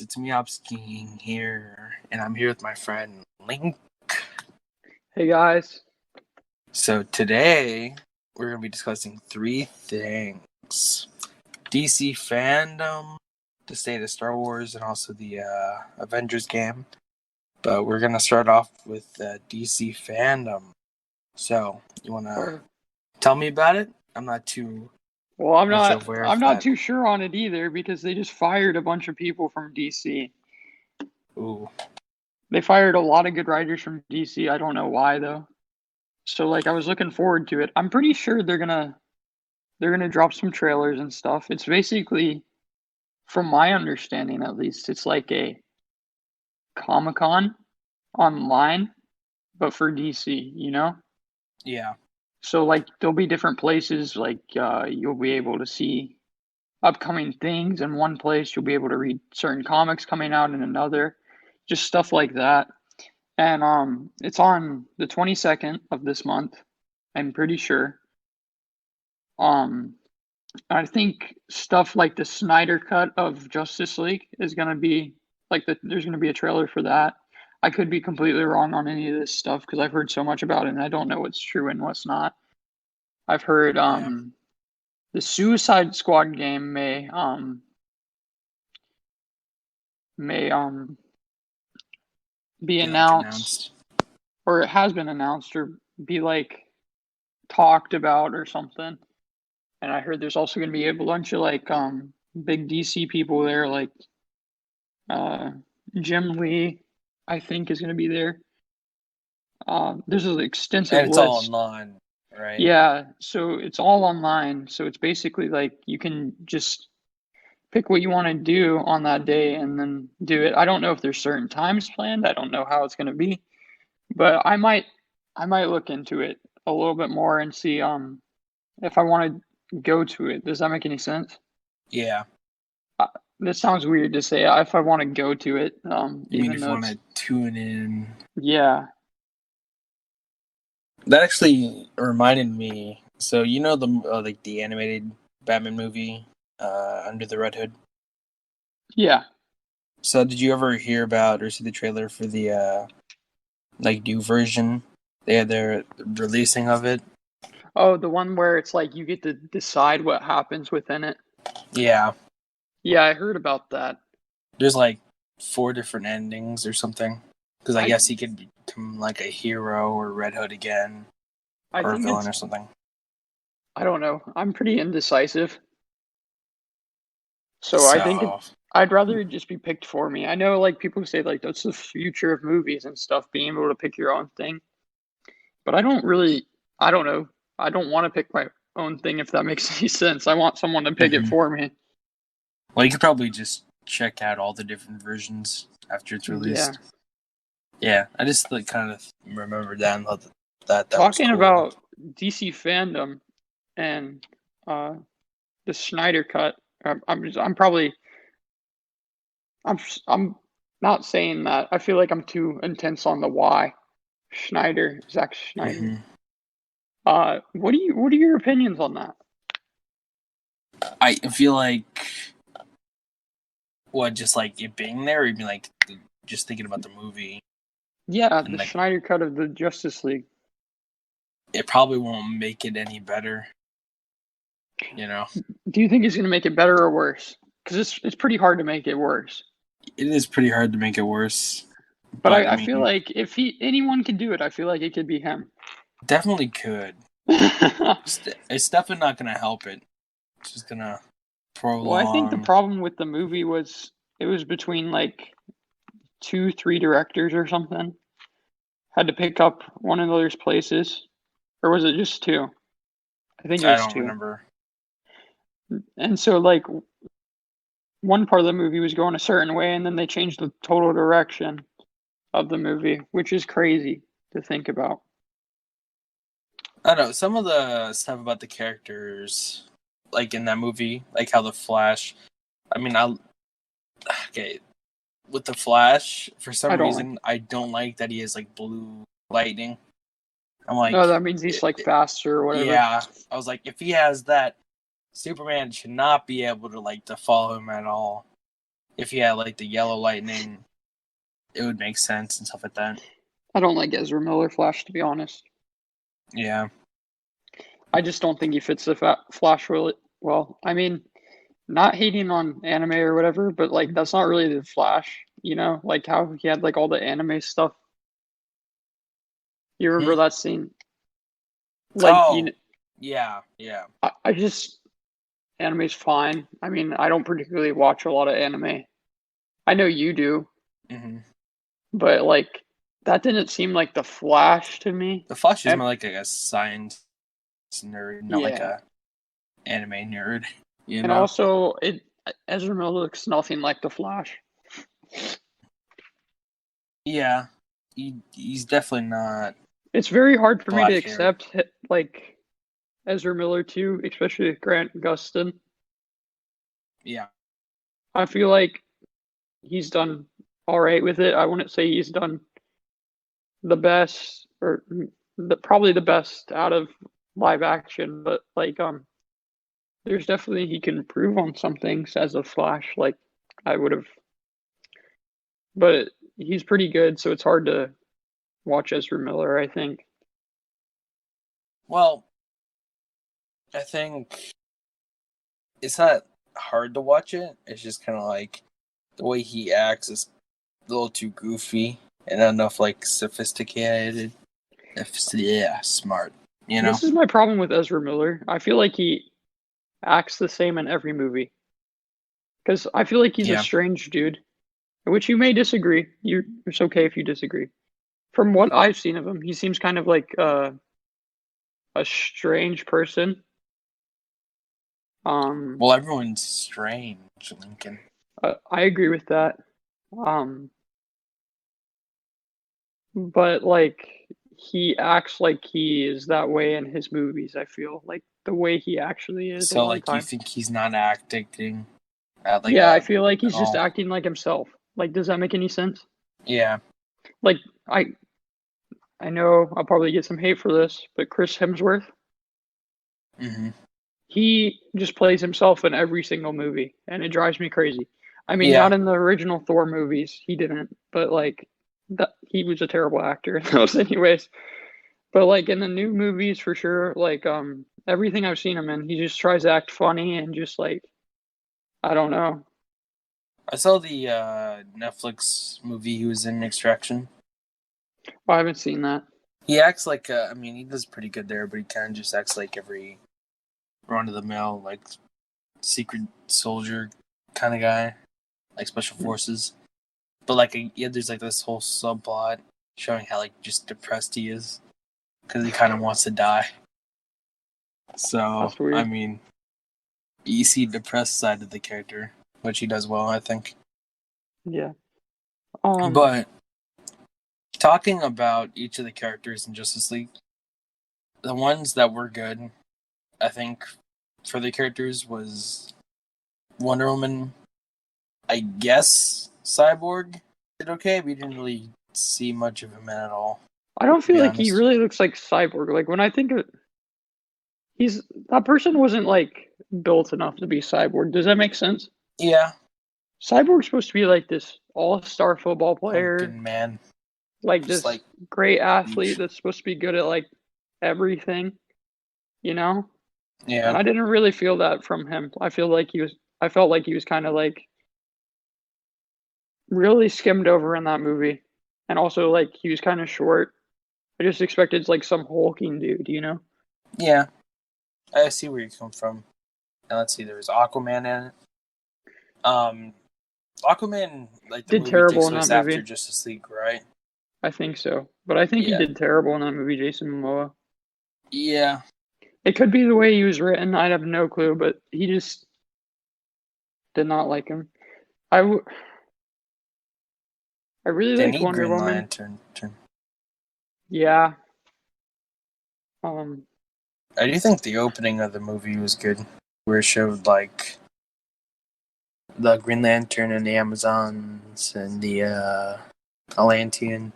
it's me, Skiing here, and I'm here with my friend Link. Hey guys. So today we're going to be discussing three things: DC FanDome, the state of Star Wars, and also the Avengers game. But we're going to start off with DC FanDome. So you want to tell me about it? I'm not too I'm much not aware I'm of not that. too sure on it either because they just fired a bunch of people from DC. Ooh. They fired a lot of good writers from DC. I don't know why though. So I was looking forward to it. I'm pretty sure they're gonna drop some trailers and stuff. It's basically, from my understanding at least, it's like a Comic-Con online, but for DC, you know? Yeah. So there'll be different places, you'll be able to see upcoming things in one place. You'll be able to read certain comics coming out in another, just stuff like that. And it's on the 22nd of this month, I'm pretty sure. I think stuff like the Snyder cut of Justice League is going to be there's going to be a trailer for that. I could be completely wrong on any of this stuff because I've heard so much about it and I don't know what's true and what's not. I've heard the Suicide Squad game may be announced, or it has been announced, or be talked about or something. And I heard there's also going to be a bunch of big DC people there, Jim Lee, I think, is going to be there. There's an extensive And it's list. all online, right? Yeah, so it's all online. So it's basically you can just pick what you want to do on that day and then do it. I don't know if there's certain times planned. I don't know how it's going to be, but I might look into it a little bit more and see if I want to go to it. Does that make any sense? Yeah. This sounds weird to say if I want to go to it. You mean if you want to tune in? Yeah. That actually reminded me. So you know the animated Batman movie, Under the Red Hood? Yeah. So did you ever hear about or see the trailer for the new version? They had their releasing of it. Oh, the one where it's you get to decide what happens within it. Yeah. Yeah, I heard about that. There's 4 different endings or something. Because I guess he could become a hero or Red Hood again, or a villain or something. I don't know. I'm pretty indecisive. So I think I'd rather it just be picked for me. I know people say that's the future of movies and stuff, being able to pick your own thing. But I don't know. I don't want to pick my own thing, if that makes any sense. I want someone to pick it for me. Well, you could probably just check out all the different versions after it's released. Yeah, I just kind of remembered that and thought that Talking was cool. about DC FanDome and the Snyder cut, I'm not saying that. I feel like I'm too intense on the why. Zack Snyder. Mm-hmm. What are your opinions on that? I feel just it being there, or you mean just thinking about the movie? Yeah, the Snyder cut of the Justice League. It probably won't make it any better. You know? Do you think it's going to make it better or worse? Because it's pretty hard to make it worse. It is pretty hard to make it worse. But I feel like if anyone could do it, I feel like it could be him. Definitely could. It's definitely not going to help it. It's just going to prolong. Well, I think the problem with the movie was it was between 2-3 directors or something. Had to pick up one of those places. Or was it just 2? I think it was 2. I don't remember. And so one part of the movie was going a certain way, and then they changed the total direction of the movie, which is crazy to think about. I don't know, some of the stuff about the characters, in that movie, how the Flash, with the Flash, for some reason, I don't like that he has, blue lightning. I'm no, that means he's, faster or whatever. Yeah, I was if he has that, Superman should not be able to, to follow him at all. if you had like the yellow lightning, it would make sense and stuff like that. I don't like Ezra Miller Flash, to be honest. Yeah. I just don't think he fits the Flash really well. I mean, not hating on anime or whatever, but like that's not really the Flash, you know? Like how he had like all the anime stuff. You Hmm? remember that scene? Like Oh, yeah, yeah. I just anime's fine. I mean, I don't particularly watch a lot of anime. I know you do, Hmm. but like that didn't seem like the Flash to me. The Flash is Ev- more like a science nerd, not like yeah, a anime nerd. You and know? also it Ezra Miller looks nothing like the Flash. Yeah. He's definitely not It's very hard for me to black hair. accept like Ezra Miller too, especially with Grant Gustin. Yeah. I feel like he's done all right with it. I wouldn't say he's done the best or probably the best out of live action, but like there's definitely he can improve on some things as a Flash. Like I would have, but he's pretty good, so it's hard to watch Ezra Miller. I think. Well, I think it's not hard to watch it. It's just kind of like the way he acts is a little too goofy and not enough like sophisticated. Yeah, smart. You know? This is my problem with Ezra Miller. I feel like he acts the same in every movie because I feel like he's a Yeah. strange dude, which you may disagree. It's okay if you disagree. From what I've seen of him, he seems kind of like a strange person. Um, Well, everyone's strange, Lincoln. I agree with that. Um, but like he acts like he is that way in his movies. I feel like the way he actually is a So, lot of like, you time. think he's not acting at like Yeah, I a feel like at he's just all? acting like himself. Like, does that make any sense? Yeah. Like, I know I'll probably get some hate for this, but Chris Hemsworth, Hmm. he just plays himself in every single movie, and it drives me crazy. I mean, Yeah. not in the original Thor movies, he didn't, but like that he was a terrible actor in those anyways. But like in the new movies for sure, like everything I've seen him in, he just tries to act funny and just like I don't know. I saw the Netflix movie he was in, Extraction. I haven't seen that. He acts like I mean, he does pretty good there, but he kind of just acts like every run of the mill, like secret soldier kind of guy, like special forces. But like, yeah, there's like this whole subplot showing how like just depressed he is because he kind of wants to die. So That's I weird. mean, you see depressed side of the character, which he does well, I think. Yeah. But talking about each of the characters in Justice League, the ones that were good, I think, for the characters was Wonder Woman. I guess Cyborg did okay, but you didn't really see much of him at all, I don't to feel be like he honest. really looks like Cyborg. Like when I think of he's that person wasn't like built enough to be Cyborg. Does that make sense? Yeah, Cyborg's supposed to be like this all-star football player, hunkin' man, like just this like great athlete huge. that's supposed to be good at like everything, you know? And Yeah, I didn't really feel that from him. I felt like he was kind of like really skimmed over in that movie. And also like he was kind of short. I just expected like some hulking dude, you know? yeah. I see where you come from. Now let's see. There was Aquaman in it. Um, Aquaman, like the Did movie, terrible takes in that place after movie. Justice League, right? I think so. But I think he Yeah, did terrible in that movie, Jason Momoa. yeah. It could be the way he was written. I have no clue, but he just did not like him. I, w- I really They liked need Wonder Green Woman. Lantern. Yeah. Um, I do think the opening of the movie was good, where it showed like the Green Lantern and the Amazons and the Atlanteans.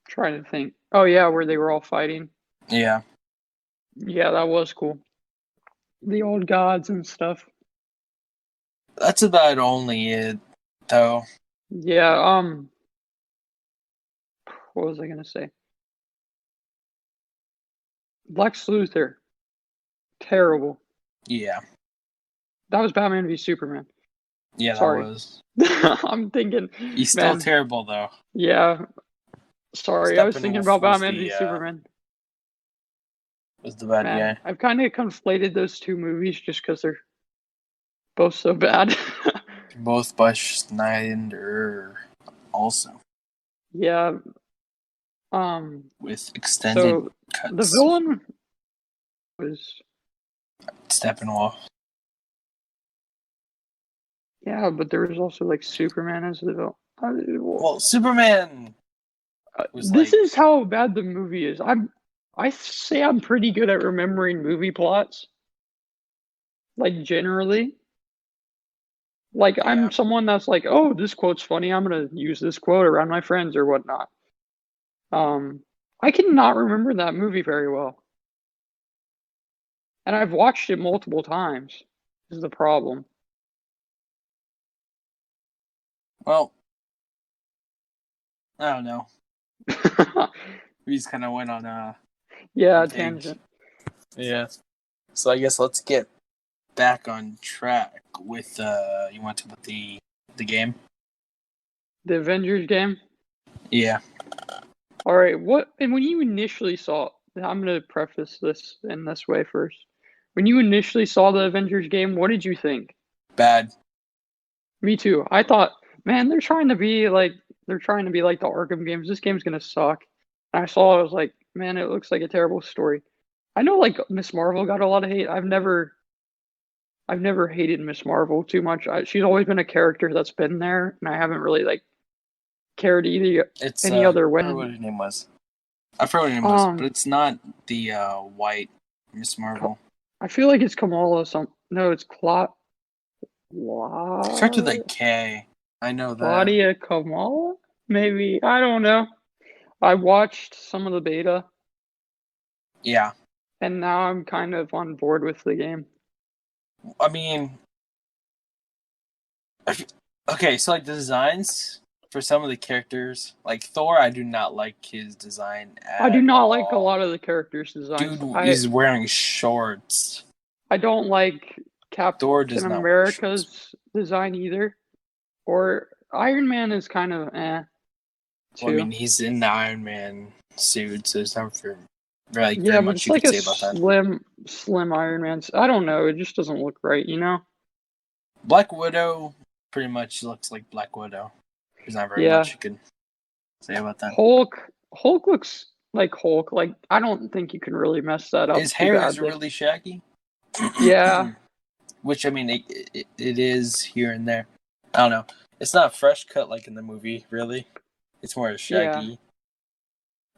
trying to think. Oh yeah, where they were all fighting. Yeah, Yeah, that was cool. The old gods and stuff. That's about only it, though. Yeah, what was I gonna say? Lex Luthor, terrible. Yeah. That was Batman v Superman. Yeah, that Sorry. was. I'm thinking, He's still man, terrible, though. yeah, sorry. I was thinking Steppenwolf about Batman v Superman. was the bad Man, guy. I've kind of conflated those two movies just because they're both so bad. Both by Snyder, also Yeah, with extended so the cuts. villain was, Steppenwolf. yeah, but there was also like Superman as the villain. Well, Superman was This like, is how bad the movie is. I say I'm pretty good at remembering movie plots, like generally. Like yeah. I'm someone that's like, oh, this quote's funny. I'm gonna use this quote around my friends or whatnot. Um, I cannot remember that movie very well, and I've watched it multiple times. This is the problem. Well, I don't know. We just kind of went on a Yeah, big, tangent. yeah. So I guess let's get back on track with you want to put the game? The Avengers game. Yeah. All right, what and when you initially saw, I'm gonna preface this in this way first. When you initially saw the Avengers game, what did you think? Bad. Me too. I thought, man, they're trying to be like the Arkham games. This game's gonna suck. And I saw it, I was like, man, it looks like a terrible story. I know like Miss Marvel got a lot of hate. I've never hated Miss Marvel too much. She's always been a character that's been there, and I haven't really like cared either It's any other I forgot way. what her name was. I forgot what her name was, but Um, it's not the white Miss Marvel. I feel like it's Kamala. No, it's It starts with a K. I know that. Claudia Kamala. Maybe I don't know. I watched some of the beta, Yeah. and now I'm kind of on board with the game. I mean, okay, so like the designs for some of the characters, like Thor, I do not like his design I do at not like a all. lot of the characters' designs. Dude is wearing shorts. I don't like Thor Captain does not wear shorts. America's design either. Or Iron Man is kind of Well, I too. mean, he's in the Iron Man suit, so there's not very Yeah, but much it's you like could a say about that. slim Iron Man. I don't know. It just doesn't look right, you know? Black Widow pretty much looks like Black Widow. There's not very Yeah. much you can say about that. Hulk looks like Hulk. Like I don't think you can really mess that up His too hair is badly. really shaggy. Yeah. Which, I mean, it is here and there. I don't know. It's not fresh cut like in the movie, really. It's more Yeah. shaggy.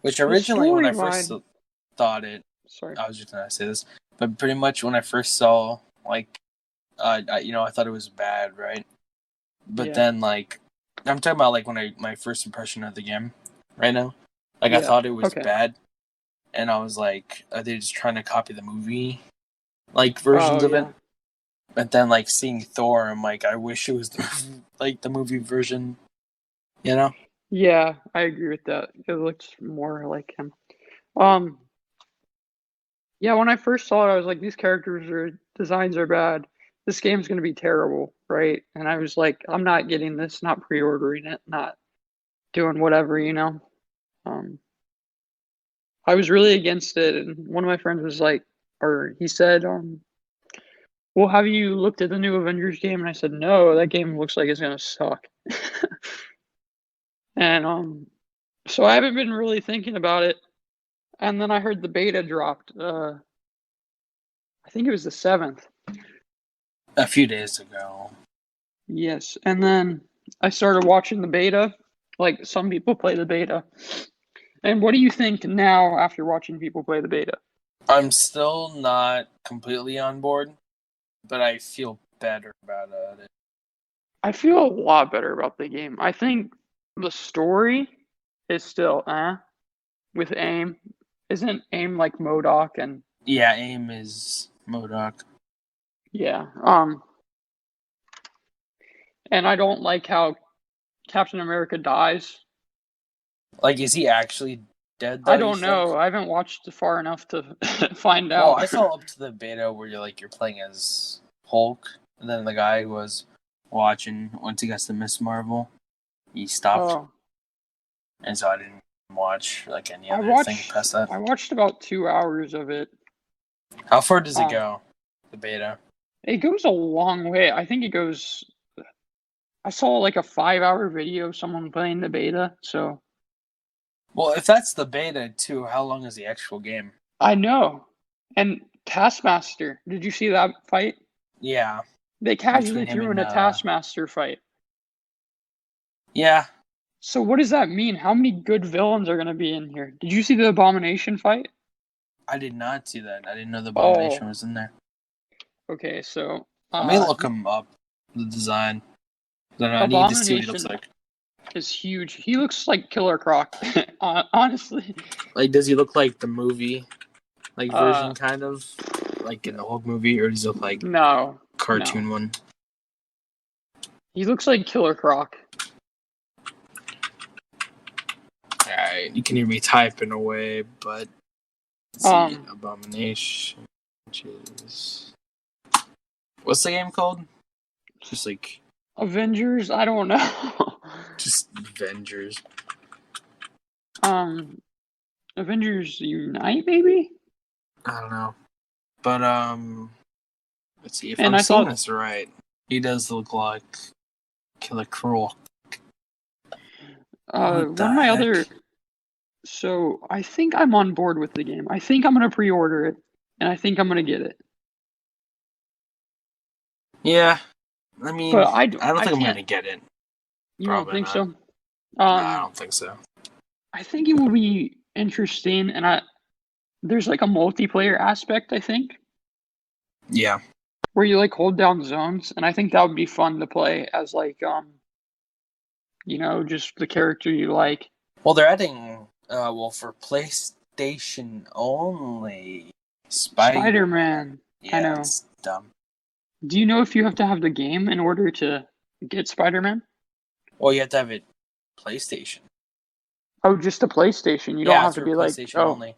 Which The originally, when I first storyline. thought it, Sorry. I was just gonna say this, but pretty much when I first saw, like, I thought it was bad, right? But Yeah. then, like, I'm talking about, like, my first impression of the game right now. Like, I Yeah. thought it was Okay. bad, and I was like, are they just trying to copy the movie, like, versions Oh of it? yeah. But then, like, seeing Thor, I'm like, I wish it was the movie version, you know? Yeah, I agree with that. It looks more like him. Um, yeah, when I first saw it, I was like, these characters are designs are bad. This game's gonna be terrible, right? And I was like, I'm not getting this, not pre-ordering it, not doing whatever, you know. Um, I was really against it, and one of my friends was like, or he said, well, have you looked at the new Avengers game? And I said, no, that game looks like it's gonna suck. And so I haven't been really thinking about it. And then I heard the beta dropped. I think it was the 7th. A few days ago. Yes. And then I started watching the beta. Like some people play the beta. And what do you think now after watching people play the beta? I'm still not completely on board, but I feel better about it. I feel a lot better about the game. I think the story is still with AIM. Isn't AIM like MODOK and Yeah, AIM is MODOK. yeah. And I don't like how Captain America dies. Like, is he actually dead I though? You don't think? know. I haven't watched far enough to find Well, out. I saw up to the beta where you're playing as Hulk, and then the guy who was watching once he got to Miss Marvel, he stopped, Oh, and so I didn't watch like any I other thing watched past that. I watched about 2 hours of it. How far does it Um, go? The beta? it goes a long way. I think it goes. I saw like a 5 hour video of someone playing the beta, so Well, if that's the beta too, how long is the actual game? I know. And Taskmaster, did you see that fight? Yeah, They casually between him threw in and a Taskmaster fight. yeah, So what does that mean? How many good villains are going to be in here? Did you see the Abomination fight? I did not see that. I didn't know the Abomination Oh, was in there. okay. So, Let me look him up. The design. I don't know. I need to see what he looks Abomination like. is huge. He looks like Killer Croc, honestly. Like, does he look like the movie, like Uh, version, kind of, like in the Hulk movie, or does he look like no, cartoon no. one? He looks like Killer Croc. Alright, you can hear me typing away, but let's see, Abomination. Which is what's the game called? Just like Avengers. I don't know. just Avengers. um, Avengers Unite, maybe. I don't know, but let's see if And I'm I seeing thought, this right. He does look like Killer Croc. What one the of my heck? other. So I think I'm on board with the game. I think I'm gonna pre-order it, and I think I'm gonna get it. Yeah, I mean, But I don't I think I'm can't. gonna get it. You don't Probably think not. so? No, I Um, don't think so. I think it will be interesting, and there's like a multiplayer aspect, I think, Yeah. where you like hold down zones, and I think that would be fun to play as like just the character you like. Well, they're adding, well, for PlayStation only, Spider-Man. Spider-Man, I Yeah, know. it's dumb. Do you know if you have to have the game in order to get Spider-Man? Well, you have to have it PlayStation. Oh, just a PlayStation. You don't Yeah, have it's to for be like, PlayStation oh, only.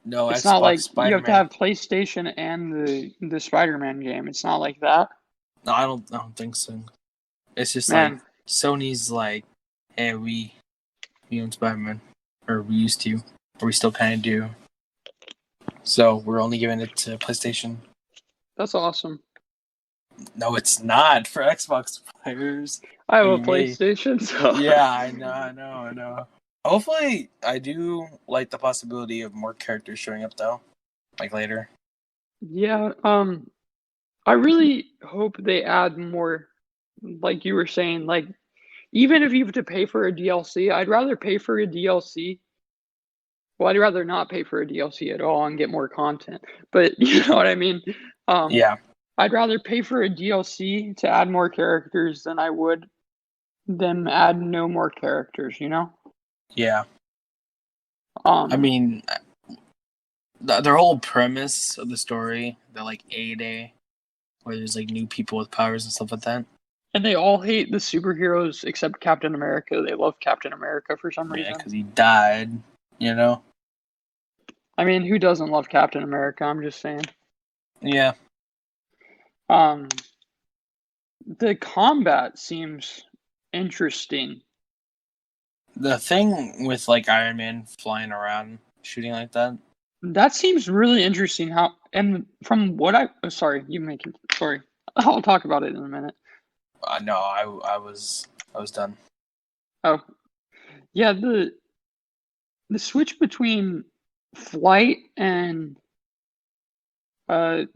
No it's not Xbox like you have to Spider-Man. have PlayStation and the Spider-Man game. It's not like that. No, I don't think so. It's just like Man, Sony's like, hey, we own Spider-Man, or we used to, or we still kind of do. So we're only giving it to PlayStation. that's awesome. No, it's not for Xbox players. I have a Maybe me. PlayStation, so Yeah, I know. Hopefully, I do like the possibility of more characters showing up though, like later. yeah, I really hope they add more, like you were saying, like even if you have to pay for a DLC, I'd rather pay for a DLC. Well, I'd rather not pay for a DLC at all and get more content. But you know what I mean? Um, Yeah, I'd rather pay for a DLC to add more characters than I would them add no more characters, you know? yeah. I Um, mean, their whole premise of the story, the like A-Day, where there's like new people with powers and stuff like that. and they all hate the superheroes except Captain America. They love Captain America for some Yeah, reason. because he died. You know. I mean, who doesn't love Captain America? I'm just saying. Yeah. Um, the combat seems interesting. The thing with like Iron Man flying around, shooting like that. That seems really interesting. How and from what sorry, you make it. Sorry, I'll talk about it in a minute. No, I was done. Oh, yeah, the switch between flight and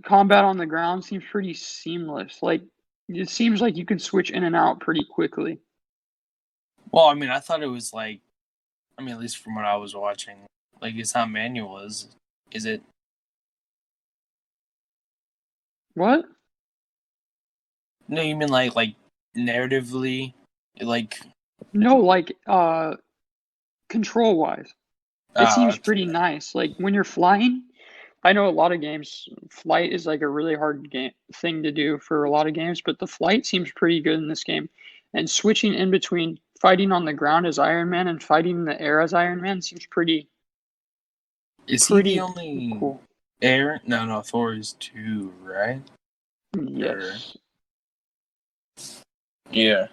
combat on the ground seems pretty seamless. Like it seems like you can switch in and out pretty quickly. Well, I mean, I thought it was like, I mean, at least from what I was watching, like it's not manual, is it? What? No, you mean like narratively, like No, like control wise, it seems pretty okay. nice. Like when you're flying, I know a lot of games, flight is like a really hard game thing to do for a lot of games, but the flight seems pretty good in this game. And switching in between fighting on the ground as Iron Man and fighting in the air as Iron Man seems Is he the pretty only cool. air? No, Thor is too, right? Or Yes. yeah,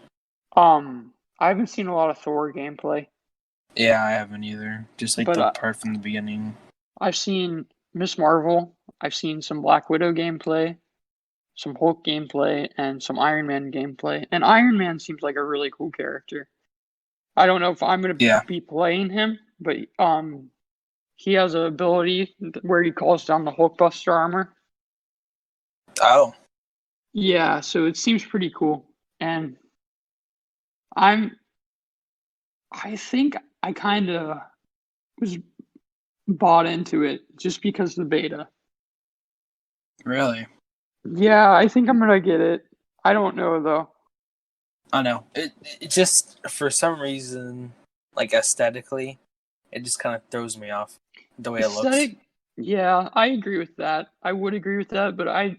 I haven't seen a lot of Thor gameplay, yeah, I haven't either. Just like but the part from the beginning. I've seen Miss Marvel, I've seen some Black Widow gameplay, some Hulk gameplay, and some Iron Man gameplay. And Iron Man seems like a really cool character. I don't know if I'm gonna Yeah. be playing him, but he has an ability where he calls down the Hulkbuster armor. Oh, Yeah, so it seems pretty cool. And I'm I think I kind of was bought into it just because of the beta. really? Yeah, I think I'm gonna get it. I don't know though. I know. It just for some reason, like aesthetically, it just kind of throws me off the way it looks. Aesthetic, yeah, I agree with that. I would agree with that, but I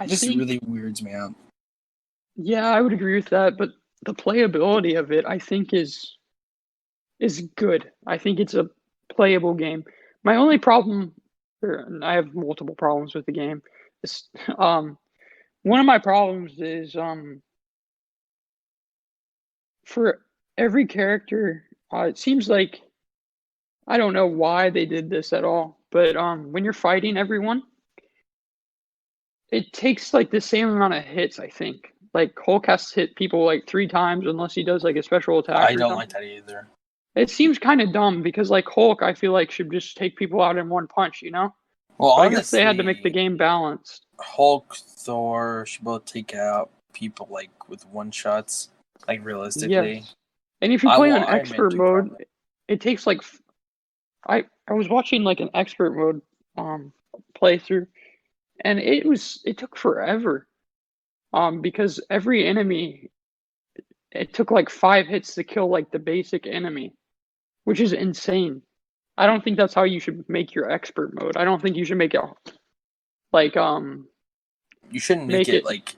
It just think really weirds me out. yeah, I would agree with that, but the playability of it I think is good. I think it's a playable game. My only problem, or I have multiple problems with the game, is one of my problems is for every character, it seems like I don't know why they did this at all, but when you're fighting everyone, it takes like the same amount of hits, I think. Like Hulk has to hit people like 3 times unless he does like a special attack I or don't like something. that either. It seems kind of dumb because like Hulk, I feel like should just take people out in one punch, you know? Well, But I guess they had to make the honestly, game balanced. Hulk, Thor should both take out people like with one shots. Like realistically, Yes. And if you play on Iron Man expert too mode, probably. it takes like I was watching like an expert mode um playthrough and it took forever. Because every enemy it took like 5 hits to kill like the basic enemy, which is insane. I don't think that's how you should make your expert mode. I don't think you should make it like You shouldn't make make it it like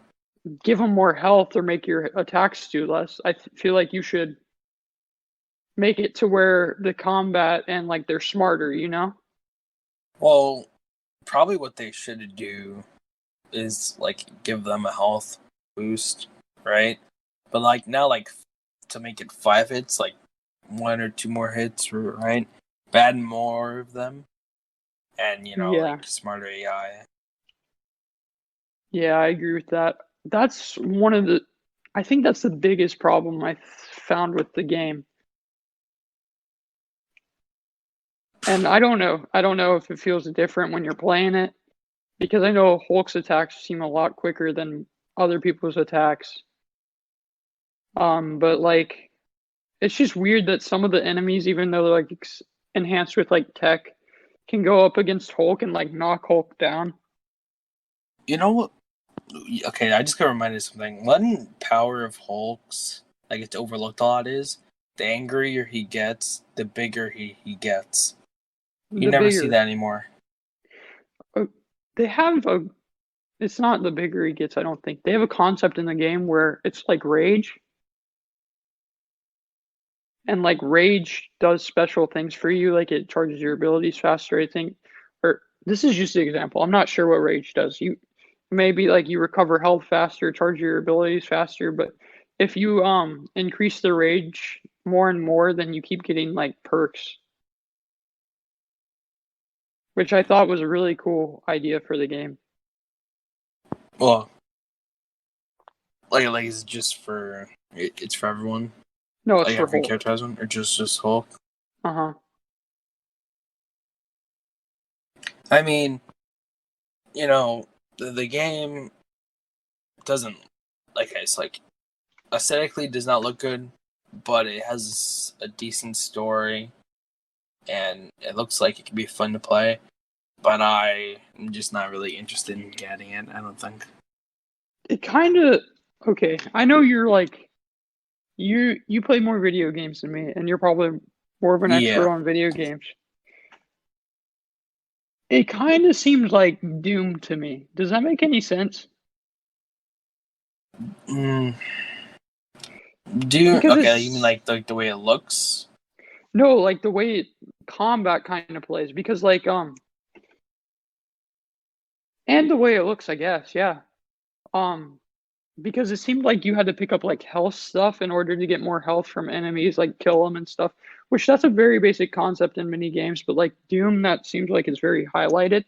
give them more health or make your attacks do less. Feel like you should make it to where the combat and like they're smarter, you know? well, probably what they should do is like give them a health boost, right? But like now, like to make it 5 hits, like one or two more hits, right? Add more of them, and Yeah. like smarter AI. Yeah, I agree with that. That's one of the I think that's the biggest problem I found with the game. And I don't know. I don't know if it feels different when you're playing it because I know Hulk's attacks seem a lot quicker than other people's attacks. But like it's just weird that some of the enemies, even though they're like enhanced with like tech, can go up against Hulk and like knock Hulk down. You know what? Okay, I just got reminded of something. One power of Hulk's, like it's overlooked a lot, is the angrier he gets, the bigger he gets. You The never see bigger that anymore. uh, they have a, it's not the bigger he gets. I don't think they have a concept in the game where it's like rage, and like rage does special things for you. Like it charges your abilities faster. I think, or this is just an example. I'm not sure what rage does. You maybe like you recover health faster, charge your abilities faster, but if you increase the rage more and more, then you keep getting like perks, which I thought was a really cool idea for the game. Well, like it's just for it's for everyone. No, it's Like for every Hulk. character has one, or just Hulk. Uh-huh. I mean, the game doesn't like it's like aesthetically does not look good, but it has a decent story and it looks like it can be fun to play. But I'm just not really interested in getting it. I don't think. It kind of okay. I know you're like you play more video games than me, and you're probably More of an expert Yeah. on video games. It kind of seems like Doom to me. Does that make any sense? Mm, Because okay, you mean it's like the way it looks? no, like the way combat kind of plays. Because and the way it looks, I guess. Yeah. Um, because it seemed like you had to pick up like health stuff in order to get more health from enemies, like kill them and stuff. Which that's a very basic concept in mini games, but like Doom, that seems like it's very highlighted,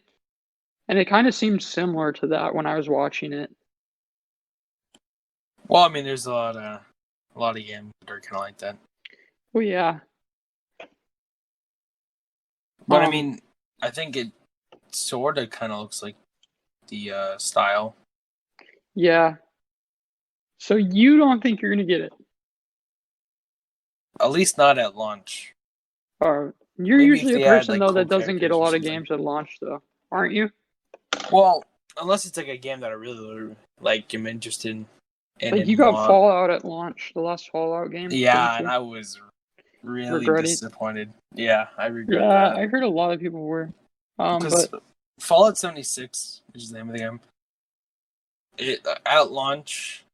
and it kind of seemed similar to that when I was watching it. Well, I mean, there's a lot of games that are kind of like that. Well, yeah. But I Um, mean, I think it sort of kind of looks like the style. yeah. So you don't think you're gonna get it? At least not at launch. You're Maybe if usually a they add person like though cool that doesn't get a characters or lot of something. games at launch, though, aren't you? Well, unless it's like a game that I really like, am interested in Like you and got want. Fallout at launch, the last Fallout game, didn't Yeah, and you? I was really Regret it. disappointed. Yeah, I regret Yeah, that I heard a lot of people were. because But Fallout 76, which is the name of the game, it at launch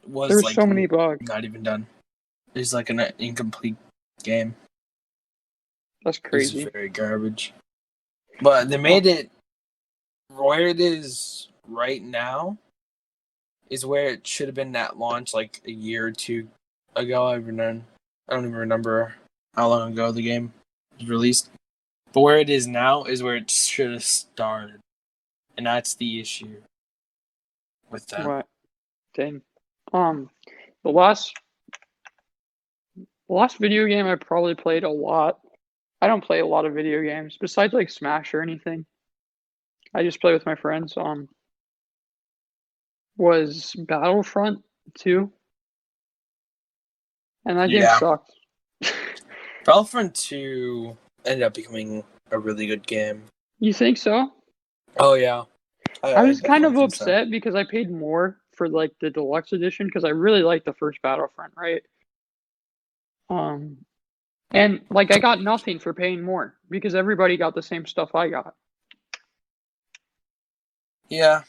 was there's like so many bugs. not even done. It's like an incomplete game. That's It was crazy. very garbage. But they Oh, made it where it is right now is where it should have been at launch like a year or two ago. I don't even remember how long ago the game was released. But where it is now is where it should have started. And that's the issue with that. what? Dang. Um, the last the last video game I probably played a lot. I don't play a lot of video games besides like Smash or anything. I just play with my friends. Was Battlefront 2, and that game Yeah. sucked. Battlefront 2 ended up becoming a really good game. You think so? Oh, yeah. I I was kind definitely of think so. upset because I paid more for like the deluxe edition because I really liked the first Battlefront, right? Um, and like I got nothing for paying more because everybody got the same stuff I got. Yeah.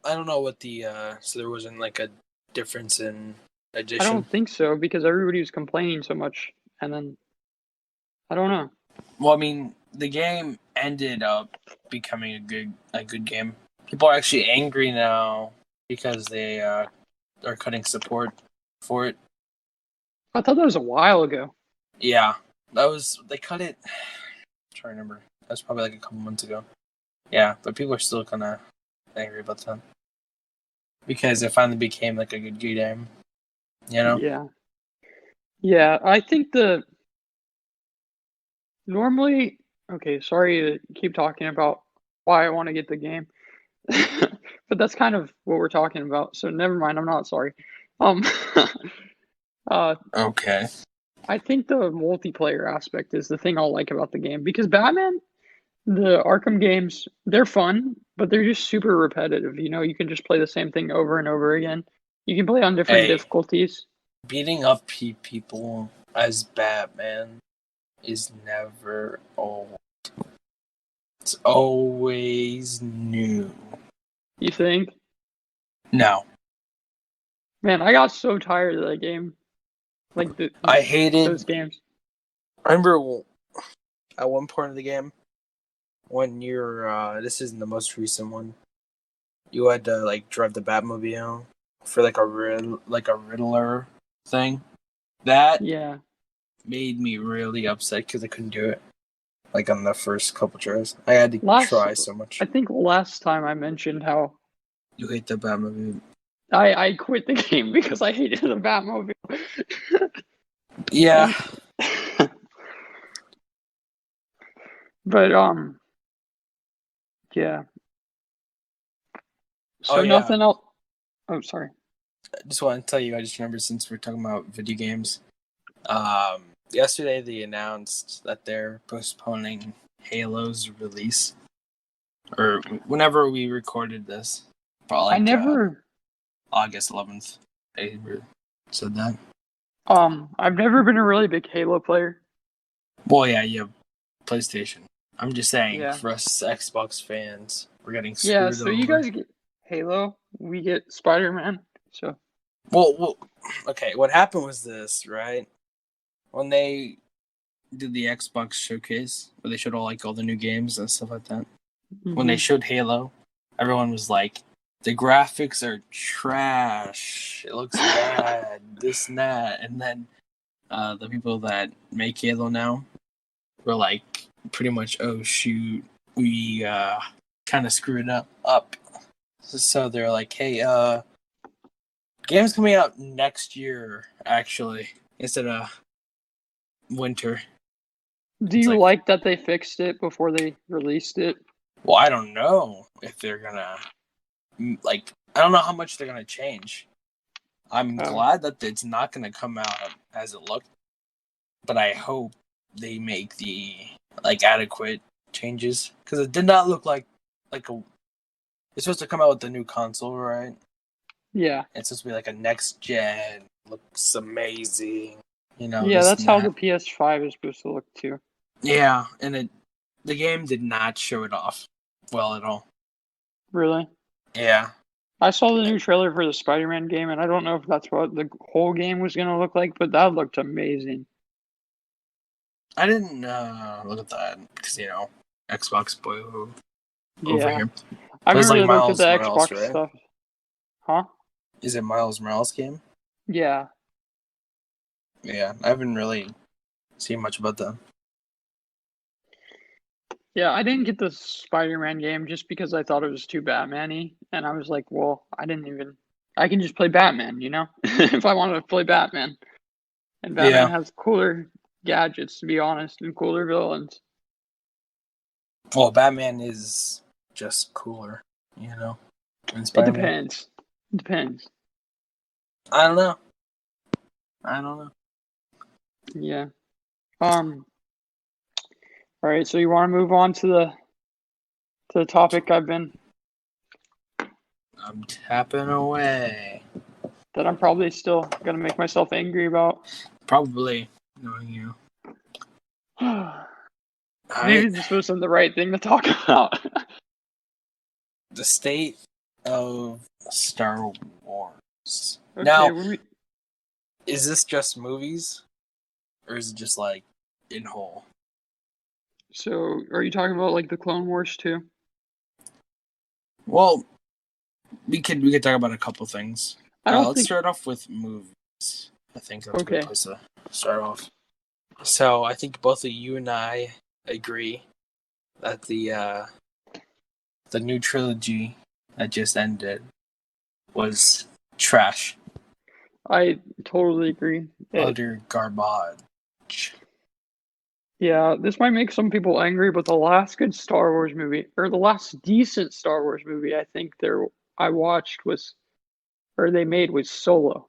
I don't know what so there wasn't like a difference in I edition. don't think so because everybody was complaining so much, and then I don't know. Well, I mean, the game ended up becoming a good game. People are actually angry now because they are cutting support for it. I thought that was a while ago. Yeah, they cut it. I'm trying to remember. That was probably like a couple months ago. Yeah, but people are still kind of angry about that because it finally became like a good game. You know? Yeah, yeah. I think the normally. Okay, sorry to keep talking about why I want to get the game. But that's kind of what we're talking about. So never mind. I'm not sorry. Um, uh, Okay. I think the multiplayer aspect is the thing I'll like about the game because Batman, the Arkham games, they're fun, but they're just super repetitive. You know, you can just play the same thing over and over again. You can play on different Hey, difficulties. beating up people as Batman is never old. It's always new. You think? No, Man, I got so tired of that game. Like I those hated. games. I remember at one point of the game when you're. This isn't the most recent one. You had to like drive the Batmobile for like a Riddler thing. That Yeah. made me really upset because I couldn't do it. Like on the first couple tries, I had to Last, try so much. I think last time I mentioned how You hate the Batmobile. I quit the game because I hated the Batmobile. Yeah. And but yeah. Oh So yeah. nothing else. Oh, sorry. I just want to tell you. I just remembered since we're talking about video games. Yesterday they announced that they're postponing Halo's release, or whenever we recorded this, probably I like never August 11th. They said that. I've never been a really big Halo player. Well, yeah, you have PlayStation. I'm just saying, Yeah. for us Xbox fans, we're getting Yeah, screwed so you over. guys get Halo, we get Spider-Man. So Well, okay, what happened was this, right? When they did the Xbox showcase, where they showed all the new games and stuff like that, when they showed Halo, everyone was like, the graphics are trash. It looks bad. This and that. And then the people that make Halo now were like, pretty much, oh shoot, we kind of screwed up. So they're like, hey, game's coming out next year, actually, instead of winter. do It's you like, like that they fixed it before they released it? well, I don't know if they're gonna I don't know how much they're gonna change. I'm Oh, glad that it's not gonna come out as it looked, but I hope they make the adequate changes because it did not look like a. It's supposed to come out with the new console, right? yeah. It's supposed to be like a next gen. Looks amazing, Yeah, this that's and how the that. PS5 is supposed to look too. Yeah, and the game did not show it off well at all. Really? Yeah, I saw the new trailer for the Spider-Man game, and I don't know if that's what the whole game was gonna look like, but that looked amazing. I didn't look at that because Xbox boy over Yeah. here. I've But it's never like really looked at the Miles Morales, Xbox right? stuff. Huh? Is it Miles Morales game? Yeah. Yeah, I haven't really seen much about that. Yeah, I didn't get the Spider-Man game just because I thought it was too Batman-y, and I was like, well, I can just play Batman, you know? If I wanted to play Batman. And Batman Yeah. has cooler gadgets, to be honest, and cooler villains. Well, Batman is just cooler, than It Spider-Man. depends. It depends. I don't know. I don't know. Yeah. Um, all right, so you want to move on to the topic I'm tapping away. that I'm probably still gonna make myself angry about. Probably knowing you. Maybe Alright. this wasn't the right thing to talk about. The state of Star Wars. Okay, Now, when we is this just movies? Or is it just in whole? so are you talking about like the Clone Wars too? Well, we could talk about a couple things. I don't Let's think start off with movies. I think that's a good okay. place to start off. So I think both of you and I agree that the new trilogy that just ended was trash, I totally agree. utter garbage. Yeah, this might make some people angry, but the last good Star Wars movie, or the last decent Star Wars movie, I watched was, or they made was Solo.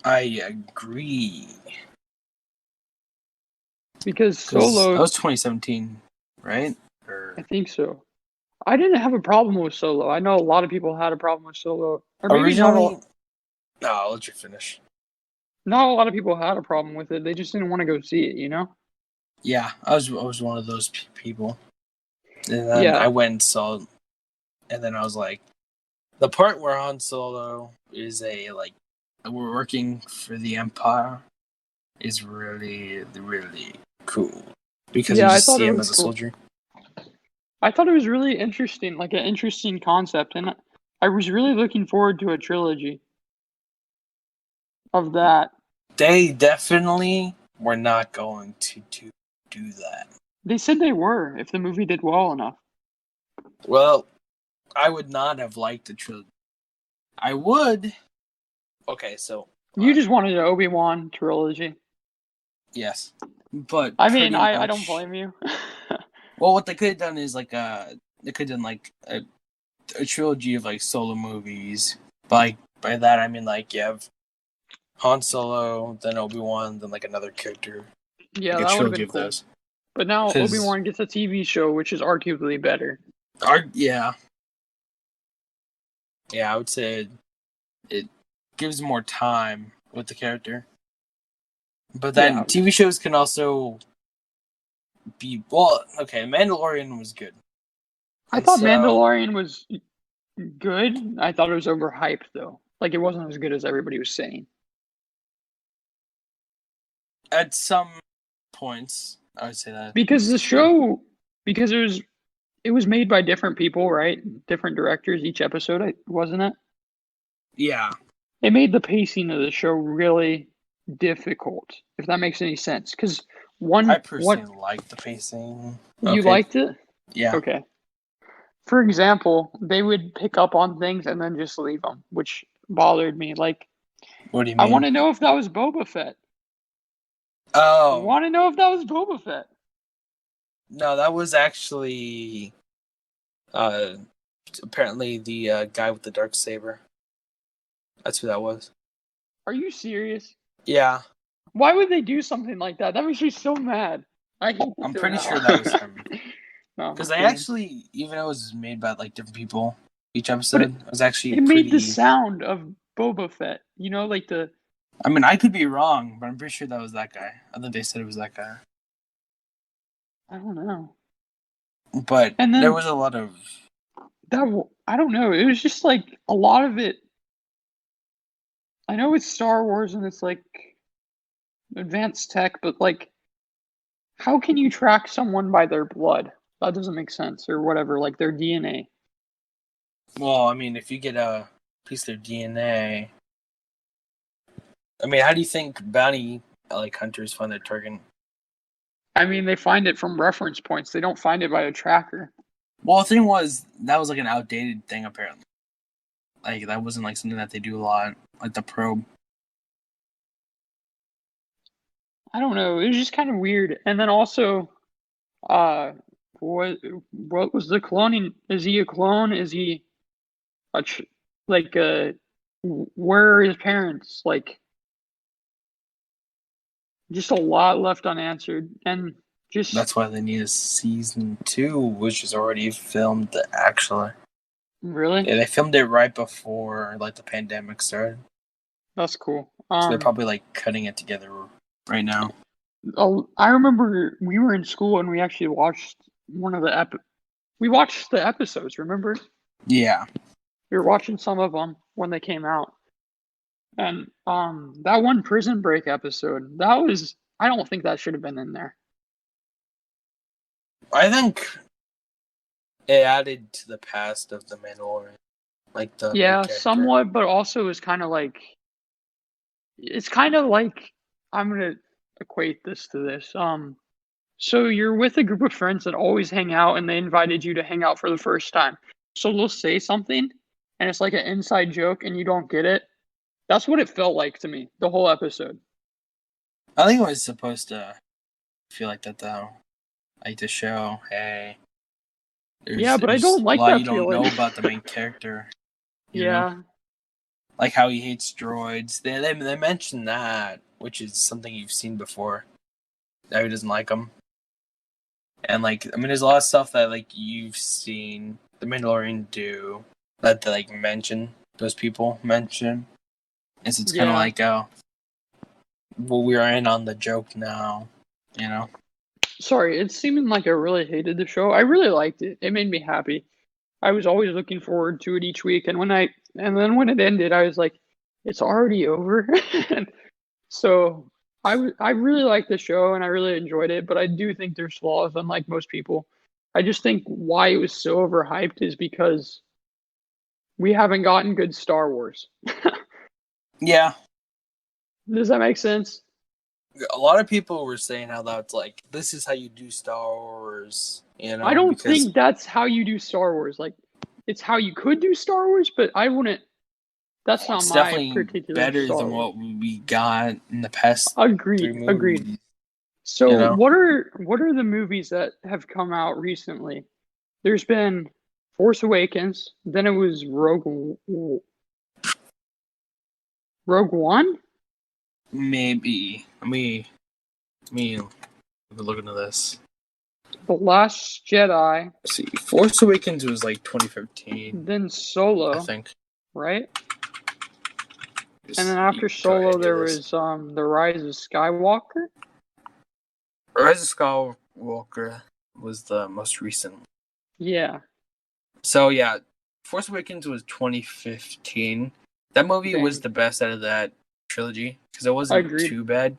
I agree Because because that Solo, was 2017, right? I Or think so. I didn't have a problem with Solo. I know a lot of people had a problem with Solo, or maybe originally, no, I'll let you finish. not a lot of people had a problem with it. They just didn't want to go see it, you know? Yeah, I was one of those people, and then I Yeah, went and saw, and then I was like, the part where Han Solo is we're working for the Empire is really really cool because you yeah, I just thought see it him was as a cool. soldier. I thought it was really interesting, like an interesting concept, and I was really looking forward to a trilogy of that. They definitely were not going to do that. They said they were, if the movie did well enough. Well, I would not have liked the trilogy. I would. Okay, so You just wanted an Obi-Wan trilogy. yes, but I mean, pretty I don't much. blame you. Well, what they could have done is they could have done a trilogy of solo movies. By that I mean you have Han Solo, then Obi-Wan, then another character, Yeah, a that would have trilogy been of cool. those. But now Because Obi-Wan gets a TV show, which is arguably better. yeah, I would say it gives more time with the character. But then Yeah, TV shows can also well, okay, Mandalorian was good. I thought Mandalorian was good. I thought it was overhyped though. Like it wasn't as good as everybody was saying. At some points, I would say that. Because the show, because it was made by different people, right? Different directors each episode, wasn't it? Yeah. It made the pacing of the show really difficult, if that makes any sense. Because I personally like the pacing. You liked it? Yeah. Okay. For example, they would pick up on things and then just leave them, which bothered me. Like, What do you I mean? want to know if that was Boba Fett. Oh. I want to know if that was Boba Fett. No, that was actually apparently the guy with the dark saber. That's who that was. Are you serious? Yeah. Why would they do something like that? That makes me so mad. I'm pretty sure that was him. Because No, they actually, even though it was made by like different people, each episode it was actually it pretty. made the sound of Boba Fett. You know, like the. I mean, I could be wrong, but I'm pretty sure that was that guy. I think they said it was that guy. I don't know. But and then, there was a lot of. I don't know. It was just like a lot of it. I know it's Star Wars and it's like advanced tech, but like, how can you track someone by their blood? That doesn't make sense, or whatever, like their DNA. Well, I mean, if you get a piece of their DNA, I mean, how do you think bounty like hunters find their target? I mean, they find it from reference points. They don't find it by a tracker. Well, the thing was, that was like an outdated thing, apparently. Like, that wasn't like something that they do a lot, like the probe. I don't know. It was just kind of weird. And then also, what was the cloning? Is he a clone? Is he like where are his parents? Like, just a lot left unanswered, and just that's why they need a season 2, which is already filmed actually. Really? Yeah, they filmed it right before like the pandemic started. That's cool. So they're probably like cutting it together right now. I remember we were in school and we actually watched one of the we watched the episodes, remember? Yeah. We were watching some of them when they came out. And that one Prison Break episode, I don't think that should have been in there. I think it added to the past of the Mandalorian. Like the Yeah, somewhat, but also is kind of like I'm gonna equate this to this. So you're with a group of friends that always hang out and they invited you to hang out for the first time. So they'll say something and it's like an inside joke and you don't get it. That's what it felt like to me, the whole episode. I think it was supposed to feel like that though. Like to show, hey. Yeah, but I don't like a lot that you feeling. don't know about the main character. Yeah. Know? Like how he hates droids. They mentioned that, which is something you've seen before. That he doesn't like them. And like, I mean, there's a lot of stuff that like you've seen the Mandalorian do that they like mention. Those people mention. And so it's kind of like, well, we are in on the joke now, you know? Sorry, it seemed like I really hated the show. I really liked it. It made me happy. I was always looking forward to it each week, and then when it ended, I was like, it's already over. So I really liked the show and I really enjoyed it, but I do think there's flaws, unlike most people. I just think why it was so overhyped is because we haven't gotten good Star Wars. Yeah. Does that make sense? A lot of people were saying how that's like, this is how you do Star Wars, you know? I don't think that's how you do Star Wars. Like, it's how you could do Star Wars, but I wouldn't. That's not my particular better Star than Wars. what we got in the past. Agreed. So you know? what are the movies that have come out recently? There's been Force Awakens, then it was Rogue One? Maybe. Let me look into this. The Last Jedi. Let's see, Force Awakens was like 2015. Then Solo, I think. Right? And then after Solo, there was The Rise of Skywalker. Rise of Walker was the most recent. Yeah. So yeah, Force Awakens was 2015. That movie was Dang. the best out of that trilogy because it wasn't Agreed. too bad,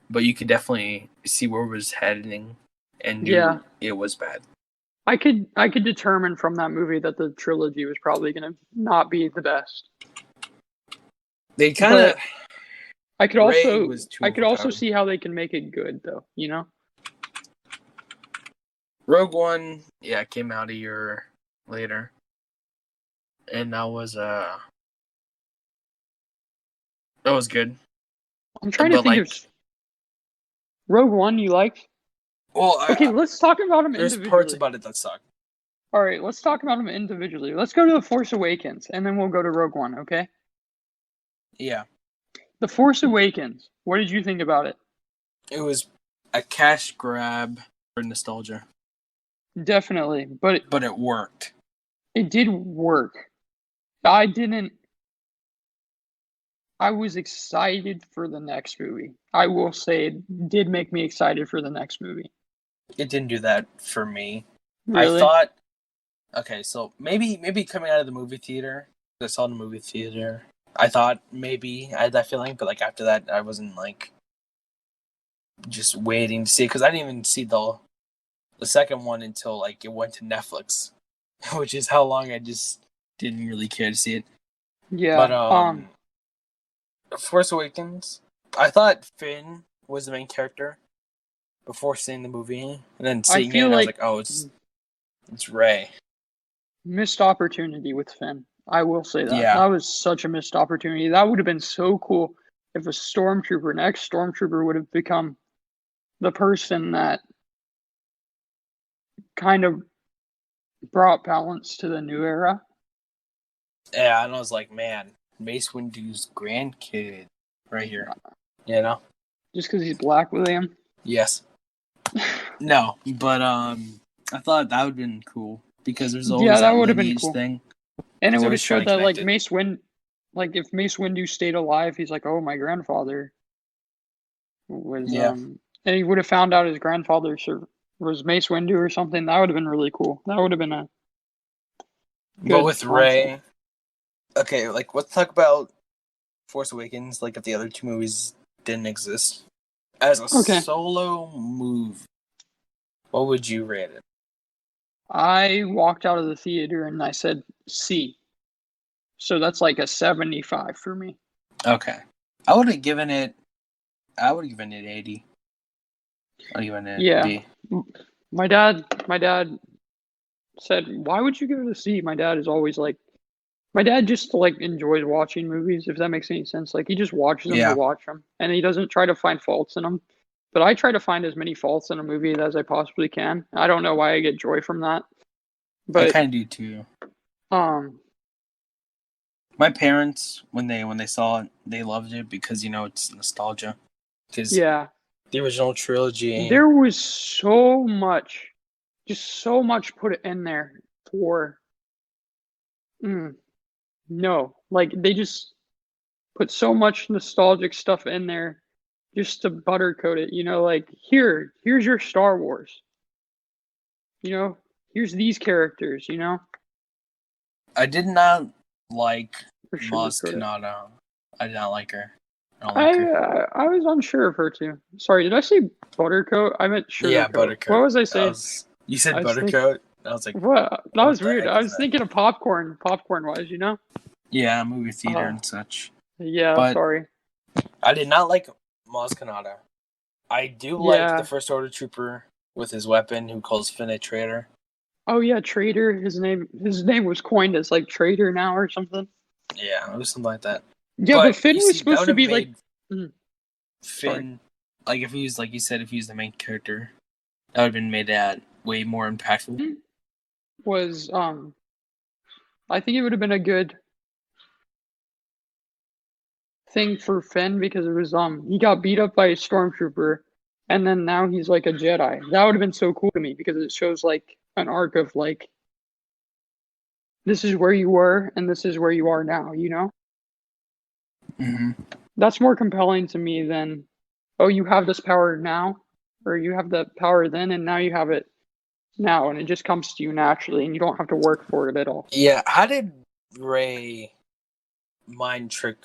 but you could definitely see where it was heading and Yeah. knew it was bad. I could determine from that movie that the trilogy was probably gonna not be the best. They kind of But I could Ray also was too I could also overpowered. see how they can make it good though, you know? Rogue One, yeah, came out a year later, and that was good. I'm trying to But think of Rogue One you liked? well, Okay, let's talk about them there's parts individually. about it that suck. All right, let's talk about them individually. Let's go to The Force Awakens, and then we'll go to Rogue One, okay? Yeah, The Force Awakens. What did you think about it? it was a cash grab for nostalgia, Definitely, but but it worked. it did work. I didn't. I was excited for the next movie. I will say it did make me excited for the next movie. It didn't do that for me. I Really? thought, okay, so maybe coming out of the movie theater, I saw it in the movie theater. I thought maybe I had that feeling, but like after that, I wasn't like just waiting to see it because I didn't even see the second one until like it went to Netflix, which is how long I just didn't really care to see it. But Yeah. Force Awakens, I thought Finn was the main character before seeing the movie, and then I seeing it, feel and I was like like, oh, it's Ray. missed opportunity with Finn. I will say that. Yeah, That was such a missed opportunity. That would have been so cool if a stormtrooper, an ex-stormtrooper would have become the person that kind of brought balance to the new era. yeah, and I was like, man, Mace Windu's grandkid right here, you know? Just because he's black, William. Yes. No, but I thought that would have been cool because there's Yeah, always that that would have been lineage cool. thing. And it They're would have always trying showed to that connect like it. if Mace Windu stayed alive, he's like, oh, my grandfather was Yeah, and he would have found out his grandfather was Mace Windu or something. That would have been really cool. That would have been a but good with concept. Ray, okay, like let's talk about Force Awakens. Like if the other two movies didn't exist as a Okay. solo move, what would you rate it? I walked out of the theater and I said C. So that's like a 75 for me. Okay, I would have given it. I would have given it 80. I'd given it Yeah. B. My dad said, "Why would you give it a C?" My dad is always like my dad just like enjoys watching movies, if that makes any sense. Like he just watches them to Yeah, watch them, and he doesn't try to find faults in them. But I try to find as many faults in a movie as I possibly can. I don't know why I get joy from that, I but kind of do too. um, My parents, when they saw it, they loved it because it's nostalgia. Because yeah, the original trilogy, there was so much, just so much put in there for mm, no, like they just put so much nostalgic stuff in there just to buttercoat it. Like here's your Star Wars. Here's these characters. I did not like For Maz sugarcoat it. Kanata. I did not like her. I don't I like her. I was unsure of her too. Sorry, did I say buttercoat? I meant Yeah, sugarcoat. What Buttercoat. was I saying? You said I was thinking, Buttercoat. I was like, what? That what was the weird. heck I is was that? thinking of popcorn wise. Yeah, movie theater Uh, and such. yeah, But sorry. I did not like Maz Kanata. I do like the Yeah. First Order Trooper with his weapon who calls Finn a traitor. Oh yeah, Trader. His name was coined as like Trader now or something. Yeah, it was something like that. Yeah, but But Finn you was see, that supposed would to have be like. made mm, Sorry. Finn, like if he was, like you said, if he was the main character, that would have been made that way more impactful. Was I think it would have been a good thing for Finn because it was he got beat up by a stormtrooper and then now he's like a Jedi. That would have been so cool to me because it shows like an arc of like this is where you were and this is where you are now. Mm-hmm. That's more compelling to me than oh you have this power now or you have that power then, and now you have it now, and it just comes to you naturally, and you don't have to work for it at all. Yeah, how did Ray mind trick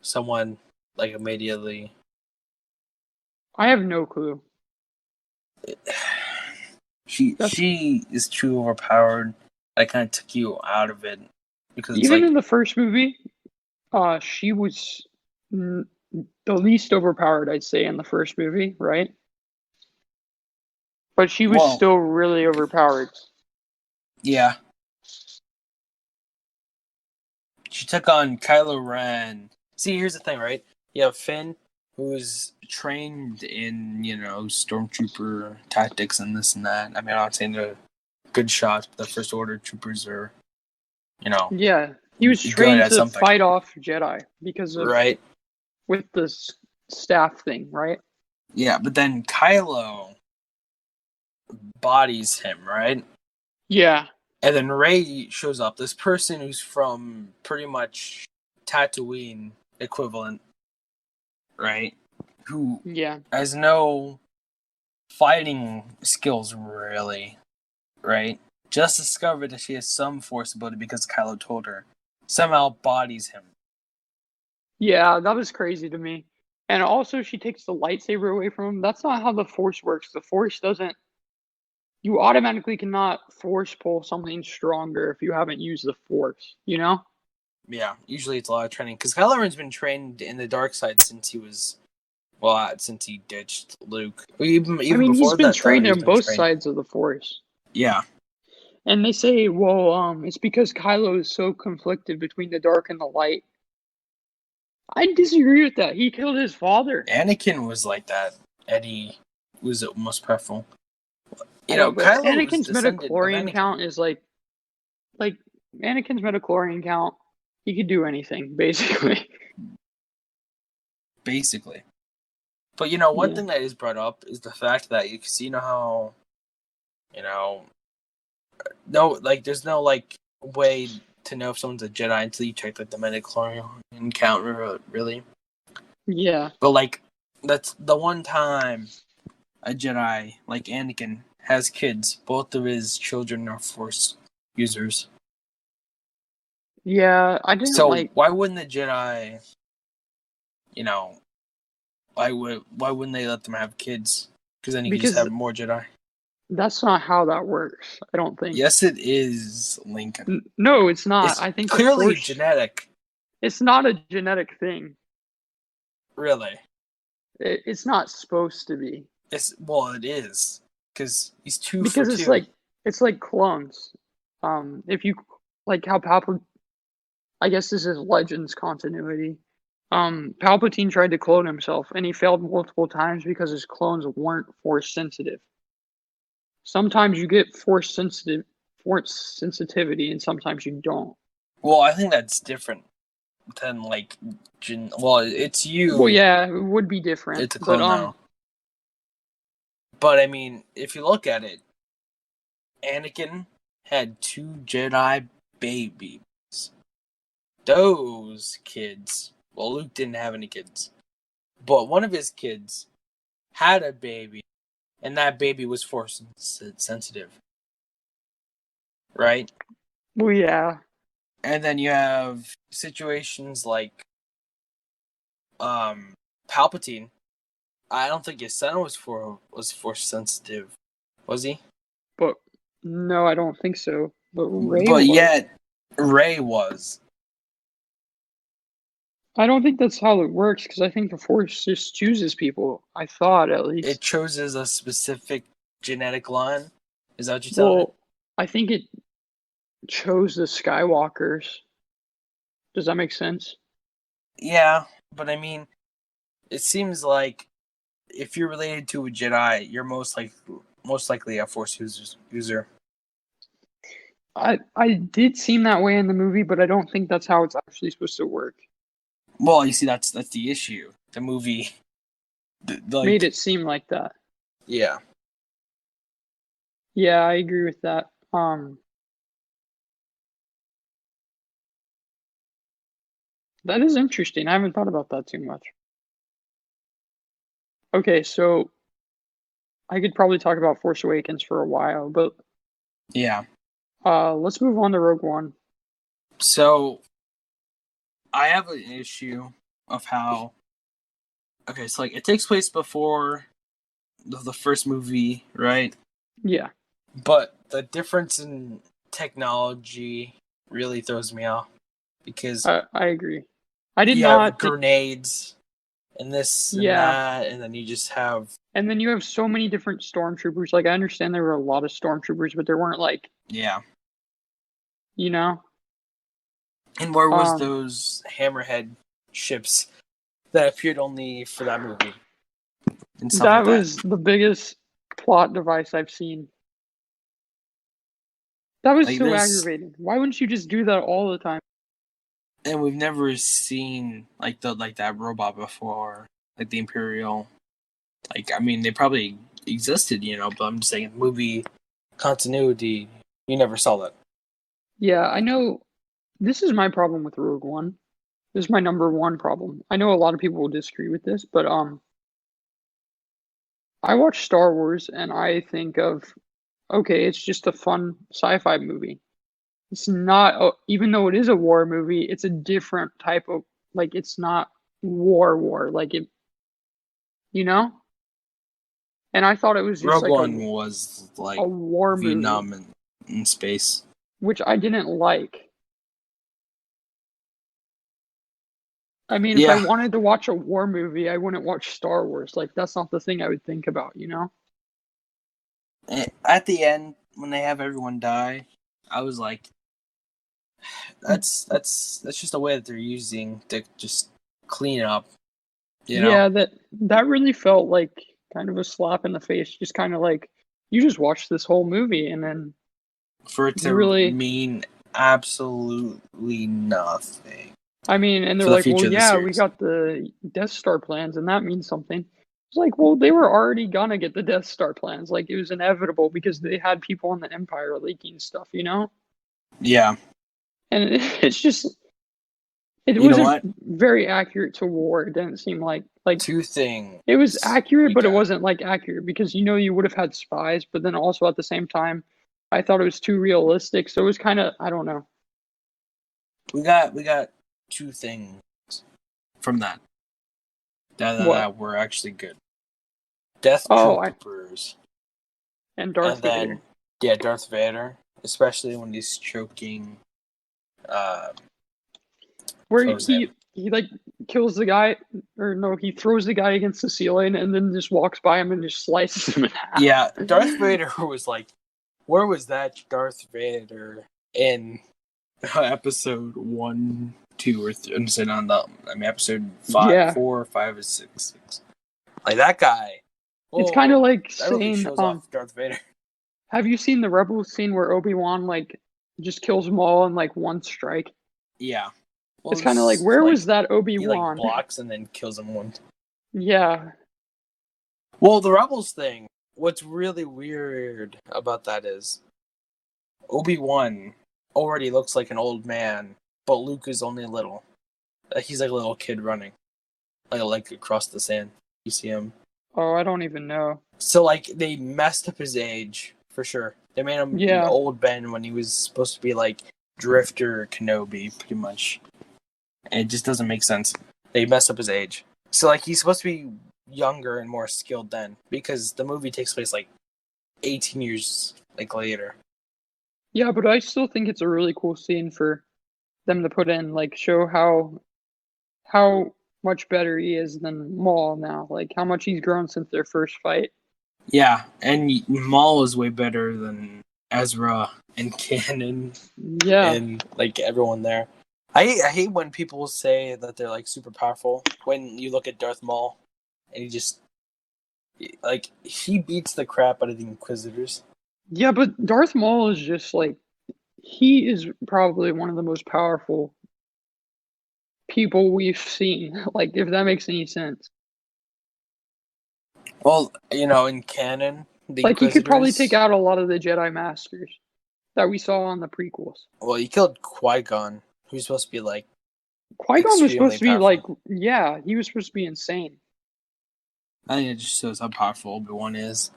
someone like immediately? I have no clue. That's She is too overpowered. I kind of took you out of it because it's even like, in the first movie. She was the least overpowered, I'd say, in the first movie, right? But she was well, still really overpowered. yeah, she took on Kylo Ren. See, here's the thing, right? You have Finn, who's trained in, stormtrooper tactics and this and that. I mean, I'm not saying they're good shots, but the First Order troopers are, you know, Yeah, he was good trained at to something, fight off Jedi because of right? with the staff thing, right? Yeah, but then Kylo bodies him, right? Yeah, And then Rey shows up, this person who's from pretty much Tatooine equivalent, right? Who yeah, has no fighting skills, really, right? Just discovered that she has some force ability because Kylo told her. Somehow bodies him. yeah. That was crazy to me. And also, she takes the lightsaber away from him. That's not how the Force works. The Force doesn't. You automatically cannot force pull something stronger if you haven't used the Force. You know? Yeah, usually it's a lot of training because Kylo Ren's been trained in the dark side since he was since he ditched Luke. I Even mean, he's before been that, though, trained he's on been both trained. sides of the Force. Yeah, And they say, well, it's because Kylo is so conflicted between the dark and the light. I disagree with that. He killed his father. Anakin was like that. Eddie was the most powerful. I know, but Kylo was Anakin's descendant of metachlorian Anakin, count is like Anakin's metachlorian count. He could do anything, basically. basically. But one Yeah. thing that is brought up is the fact that you see, how, you know, no, like, there's no like way to know if someone's a Jedi until you check like the midichlorian count, really. Yeah. But like, that's the one time a Jedi like Anakin has kids. Both of his children are Force users. Yeah. I didn't So like why wouldn't the Jedi, you know, why wouldn't they let them have kids? Because then you could just because have more Jedi. that's not how that works, I don't think. Yes, it is, Lincoln. No, it's not. It's I think the clearly Force, genetic. it's not a genetic thing. Really, It's not supposed to be. it is because he's 2 for Because it's 2. like clones. If you like how Palpatine, I guess this is Legends continuity. Palpatine tried to clone himself, and he failed multiple times because his clones weren't force sensitive. Sometimes you get force sensitivity, and sometimes you don't. Well, I think that's different than like Well, it's Well, you. yeah, it would be different, It's a but clone now. But I mean, if you look at it, Anakin had 2 Jedi babies. Those kids. Well, Luke didn't have any kids, but one of his kids had a baby, and that baby was force sensitive, right? well, yeah, And then you have situations like Palpatine. I don't think his son was force sensitive, was he? but no, I don't think so. But Ray But was. yet Ray was. I don't think that's how it works because I think the Force just chooses people. I thought at It least. chooses a specific genetic line. Is that what you're telling me? Well, I think it chose the Skywalkers. Does that make sense? Yeah, but I mean, it seems like if you're related to a Jedi, you're most likely a Force user. I did seem that way in the movie, but I don't think that's how it's actually supposed to work. Well, you see, that's the issue. The movie, Made like, it seem like that. yeah. Yeah, I agree with that. That is interesting. I haven't thought about that too much. Okay, so I could probably talk about Force Awakens for a while, but Yeah. let's move on to Rogue One. So I have an issue of how. Okay, so like it takes place before the first movie, right? Yeah, But the difference in technology really throws me off because I agree. I did you have not think. grenades and this and Yeah, that, and then you just have and then you have so many different stormtroopers. Like I understand there were a lot of stormtroopers, but there weren't like yeah. you know. And where was Um, those hammerhead ships that appeared only for that movie and stuff that like that? was the biggest plot device I've seen. That was Like so this, aggravating. Why wouldn't you just do that all the time? and we've never seen like that robot before, like the Imperial. Like I mean, they probably existed, but I'm just saying movie continuity. You never saw that. Yeah, I know. This is my problem with Rogue One. This is my number one problem. I know a lot of people will disagree with this, but I watch Star Wars and I think of okay, it's just a fun sci-fi movie. It's not, even though it is a war movie, it's a different type of like it's not war like it, you know? And I thought it was just Rogue like One was a like war movie, Vietnam in space. which I didn't like. I mean, if I Yeah. wanted to watch a war movie, I wouldn't watch Star Wars. Like that's not the thing I would think about, you know? At the end, when they have everyone die, I was like, that's just a way that they're using to just clean up, you know, Yeah, that really felt like kind of a slap in the face. Just kind of like you just watched this whole movie and then for it you to really mean absolutely nothing I mean, and they're for the like, "Well, future of the yeah, we series. got the Death Star plans and that means something." It's like, "Well, they were already gonna get the Death Star plans. Like it was inevitable because they had people in the Empire leaking stuff, you know?" Yeah. And it's just it You know wasn't what? very accurate to war. It didn't seem like Two things it was accurate, we but it got. wasn't like accurate because you would have had spies, but then also at the same time, I thought it was too realistic. So it was kind of I don't know. We got two things from What? that were actually good. Death Oh, I Troopers, and and Darth then Vader, yeah, Darth Vader, especially when he's choking. Uh, where Frozen. he like kills the guy, or no, he throws the guy against the ceiling and then just walks by him and just slices him in half. Yeah, Darth Vader was like, where was that Darth Vader in episode 1, 2, or 3? I'm saying on the, I mean, episode 5, Yeah, 4, 5, or 6, 6. Like that guy. it's kind Oh, of like that really saying, shows off Darth Vader. have you seen the Rebels scene where Obi-Wan like just kills them all in like one strike? Yeah. Well, It's kind of like, where was that he like Obi-Wan? blocks and then kills him one. Yeah, Well, the Rebels thing. What's really weird about that is Obi-Wan already looks like an old man, but Luke is only little. He's like a little kid running, like across the sand. You see him. oh, I don't even know. So like they messed up his age for sure. They made him be Yeah, old Ben when he was supposed to be like Drifter Kenobi, pretty much. And it just doesn't make sense. They messed up his age. So like he's supposed to be younger and more skilled then, because the movie takes place like 18 years like later. yeah, but I still think it's a really cool scene for them to put in, like show how much better he is than Maul now, like how much he's grown since their first fight. Yeah, and Maul is way better than Ezra and Canon Yeah, and like everyone there. I hate when people say that they're like super powerful. When you look at Darth Maul, and he just like he beats the crap out of the Inquisitors. yeah, but Darth Maul is just like he is probably one of the most powerful people we've seen. Like if that makes any sense. Well, in canon, the Like he could probably take Inquisitors. out a lot of the Jedi Masters that we saw on the prequels. Well, he killed Qui-Gon, who's supposed to be like Qui-Gon was supposed extremely to be like, powerful. yeah, he was supposed to be insane. I think it just shows how powerful Obi-Wan is.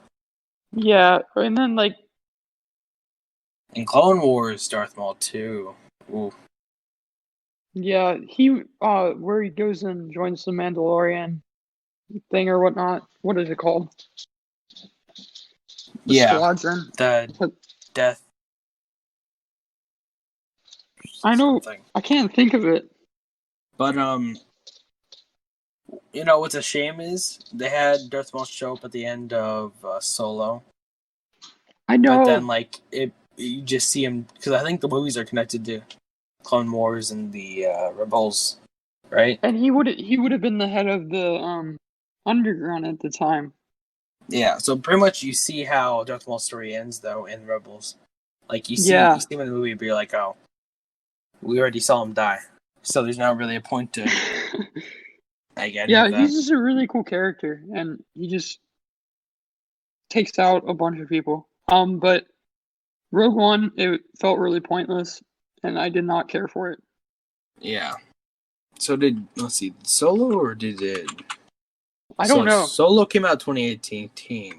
Yeah, and then like In Clone Wars, Darth Maul too. Ooh. yeah, he where he goes and joins the Mandalorian thing or whatnot. What is it called? The Yeah, squadron. the But death I know something. I can't think of it. But you know what's a shame is they had Darth Maul show up at the end of Solo, I but then know. like you just see him because I think the movies are connected to Clone Wars and the Rebels, right? And he would have been the head of the underground at the time. Yeah, so pretty much you see how Darth Maul's story ends though in Rebels. Like you Yeah. see him in the movie, but you're like, oh, we already saw him die, so there's not really a point to like any Yeah, of that. he's just a really cool character and he just takes out a bunch of people. But Rogue One, it felt really pointless and I did not care for it. Yeah. So let's see, Solo or did it? I don't So know. Solo came out 2018,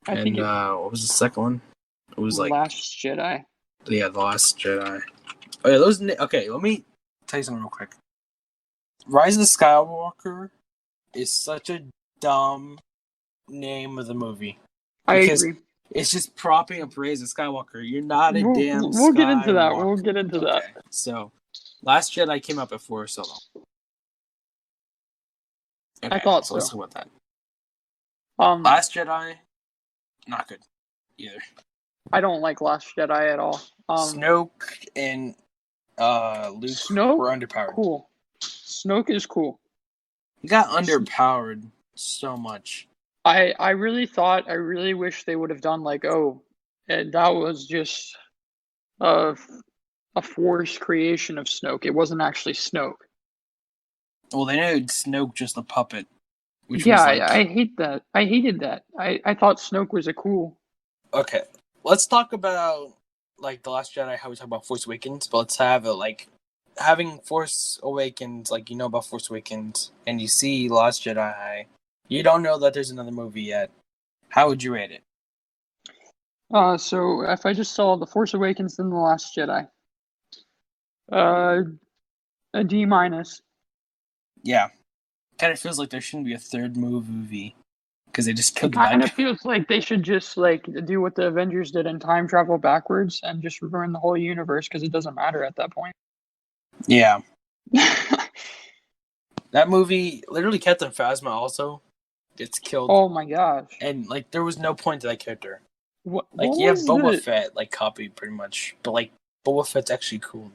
I and think it what was the second one? It was like Last Jedi. The Last Jedi. Oh yeah, those. Okay, let me tell you something real quick. Rise of the Skywalker is such a dumb name of the movie I because agree. it's just propping up Rise of Skywalker. You're not a damn We'll get into that. We'll Skywalker. get into that. Okay, so Last Jedi came out before Solo. I Okay, thought so let's so. talk about that. Um, Last Jedi, not good either. I don't like Last Jedi at all. Snoke and Luke were Snoke, underpowered. cool. Snoke is cool. He got underpowered so much. I really wish they would have done like, oh, that was just a a forced creation of Snoke. It wasn't actually Snoke. Well, they made Snoke just a puppet, which Yeah, was I like, hate that. I hated that. I thought Snoke was a cool. okay, let's talk about like the Last Jedi, how we talk about Force Awakens, but let's have it like having Force Awakens, like you know about Force Awakens, and you see Last Jedi, you don't know that there's another movie yet. How would you rate it? So if I just saw The Force Awakens and The Last Jedi, uh, a D minus. Yeah, kind of feels like there shouldn't be a third movie because they just It killed the bad kind guy. of feels like they should just like do what the Avengers did and time travel backwards and just ruin the whole universe because it doesn't matter at that point. Yeah, that movie literally Captain Phasma also gets killed, Oh my gosh. and like there was no point to that character. What Like you have was Boba the Fett like copied pretty much, but like Boba Fett's actually cool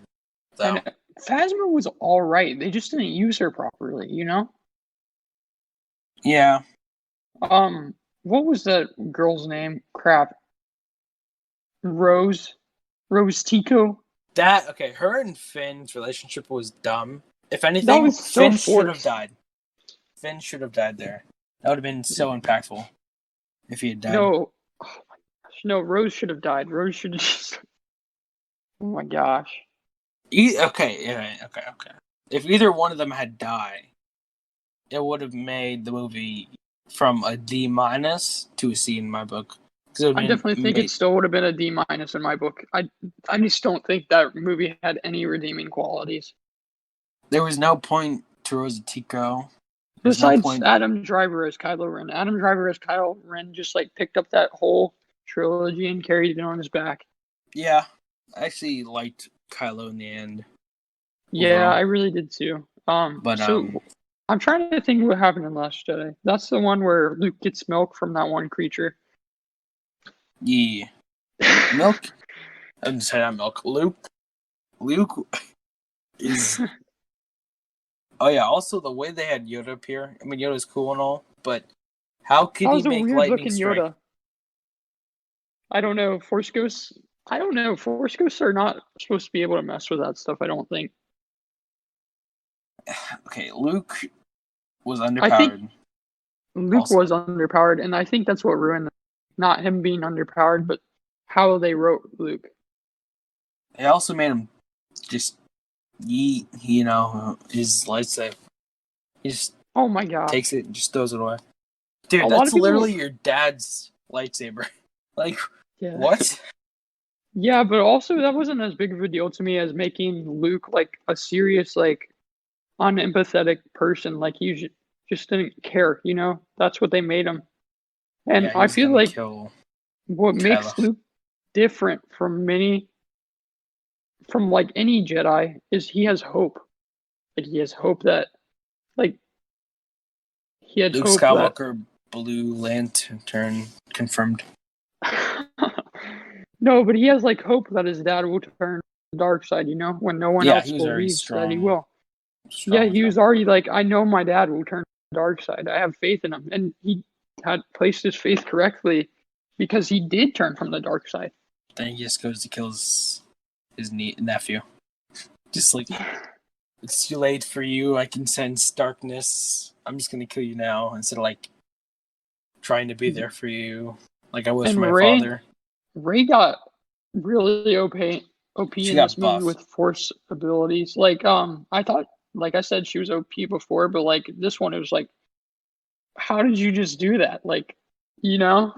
and though. Phasma was all right. They just didn't use her properly, you know? Yeah, Um, what was that girl's name? Crap. Rose. Rose Tico. that okay. Her and Finn's relationship was dumb. If That anything, was so Finn should have forced. died. Finn should have died there. That would have been so impactful if he had died. No. Oh my gosh. No, Rose should have died. Rose should have just. Oh my gosh. Okay, yeah, okay. If either one of them had died, it would have made the movie from a D minus to a C in my book. Because it would I have definitely been think it made. still would have been a D minus in my book. I just don't think that movie had any redeeming qualities. There was no point to Rosa Tico. There's no Besides point. Adam Driver as Kylo Ren. Adam Driver as Kylo Ren just like picked up that whole trilogy and carried it on his back. Yeah, I actually liked Kylo in the end Yeah, overall, I really did too. but So I'm trying to think what happened in Last Jedi. That's the one where Luke gets milk from that one creature. yeah, milk. I didn't say that milk. Luke is. Oh yeah. Also, the way they had Yoda appear. I mean, Yoda's cool and all, but how That could he was a make weird lightning looking strike? Yoda. I don't know. Force Ghosts. I don't know. Force Ghosts are not supposed to be able to mess with that stuff. I don't think. Okay, Luke was I think underpowered. Luke Also, was underpowered, and I think that's what ruined it. Not him being underpowered, but how they wrote Luke. they also made him just yeet. You know, his lightsaber. He just Oh my takes gosh. it and just throws it away. A Dude, lot that's of people literally your dad's lightsaber. Like, Yeah. what? Yeah, but also that wasn't as big of a deal to me as making Luke like a serious, like unempathetic person. Like just didn't care, you know? That's what they made him. And Yeah, he I was feel gonna like kill what Kylo. makes Luke different from like any Jedi is he has hope. Like he has hope that like he had Luke hope that Skywalker, Blue Lantern confirmed. no, but he has like hope that his dad will turn the dark side, you know, when no one Yeah, else he was very believes that he strong. will. Yeah, Strong with he that. was already like, I know my dad will turn the dark side. I have faith in him. And he had placed his faith correctly because he did turn from the dark side. Then he just goes to kill his nephew. Just like, it's too late for you. I can sense darkness. I'm just gonna kill you now instead of like trying to be there for you, like I was for And my father. Ray got really OP She in this got movie buff. with force abilities. Like, I thought, like I said, she was OP before, but like this one, it was like, how did you just do that? Like, you know?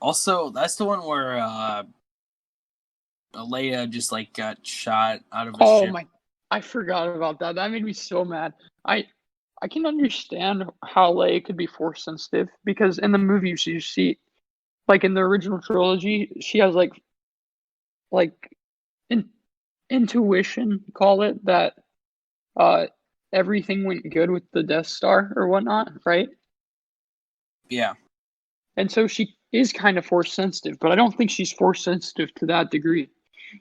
Also, that's the one where Leia just like got shot out of a Oh ship. my, I forgot about that. That made me so mad. I I can understand how Leia could be force sensitive because in the movies you see, like in the original trilogy, she has like in, intuition, call it that. Uh, everything went good with the Death Star or whatnot, right? Yeah, And so she is kind of force sensitive, but I don't think she's force sensitive to that degree,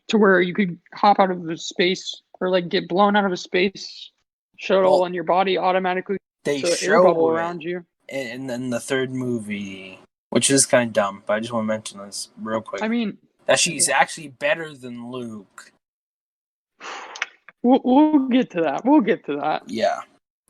to where you could hop out of a space or like get blown out of a space shuttle well, and your body automatically they gets an air bubble show it around you. in then the third movie, which is kind of dumb, but I just want to mention this real quick. I mean, That she's yeah. actually better than Luke. We'll get to that. We'll get to that. Yeah.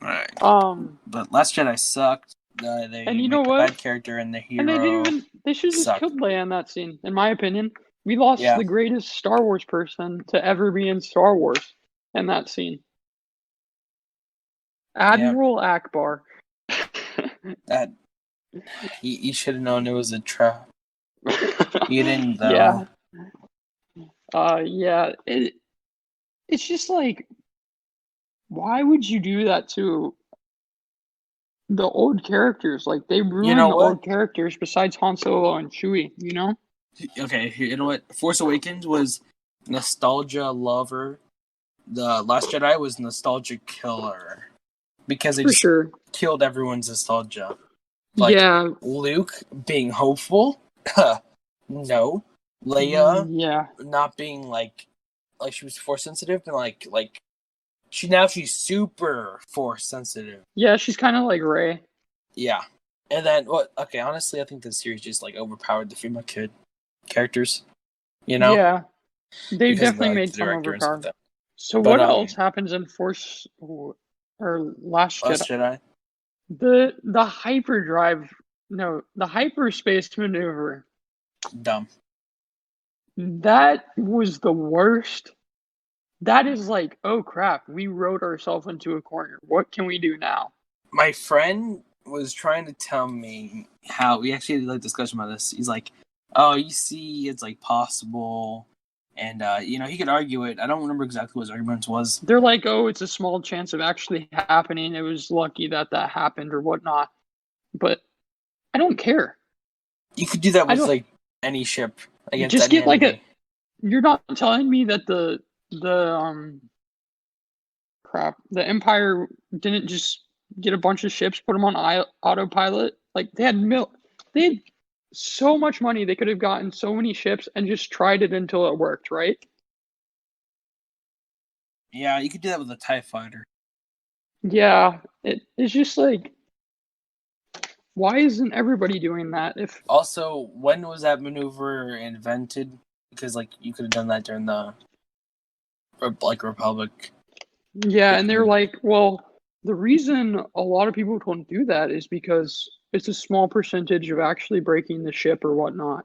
Alright. Um, But Last Jedi sucked. and They you make know a what? bad character and the And they didn't hero even. They should have just sucked. killed Leia in that scene. In my opinion, we lost Yeah. the greatest Star Wars person to ever be in Star Wars in that scene. Yeah. Admiral Akbar. That he should have known it was a trap. He didn't Yeah. though. Yeah. It's just like, why would you do that to the old characters? Like they You ruined know the what? old characters besides Han Solo and Chewie. You know? Okay, you know what? Force Awakens was nostalgia lover. The Last Jedi was nostalgia killer because they For just sure. killed everyone's nostalgia. Like Yeah. Luke being hopeful, no. Leia Yeah. not being like she was force sensitive and like she's super force sensitive. Yeah. She's kind of like Rey. Yeah, and then what? Okay, honestly, I think this series just like overpowered the female kid characters. You know, Yeah. They because of definitely like made the some director and stuff like overpowered. that. So But what else happens in Force or Last Jedi? Last Jedi, The hyperdrive, no, the hyperspace maneuver. dumb. That was the worst. That is like, oh crap, we wrote ourselves into a corner. What can we do now? My friend was trying to tell me how we actually had like discussion about this. He's like, "Oh, you see, it's like possible." And he could argue it. I don't remember exactly what his arguments was. They're like, oh, it's a small chance of actually happening. It was lucky that that happened or whatnot. But I don't care. You could do that I with don't like any ship against just any get like a. enemy. You're not telling me that the crap the Empire didn't just get a bunch of ships, put them on autopilot. Like they had so much money they could have gotten so many ships and just tried it until it worked, right? Yeah, you could do that with a TIE fighter. Yeah, it's just like, why isn't everybody doing that? If Also, when was that maneuver invented? Because like you could have done that during the Republic. yeah, and they're like, well, the reason a lot of people don't do that is because it's a small percentage of actually breaking the ship or whatnot.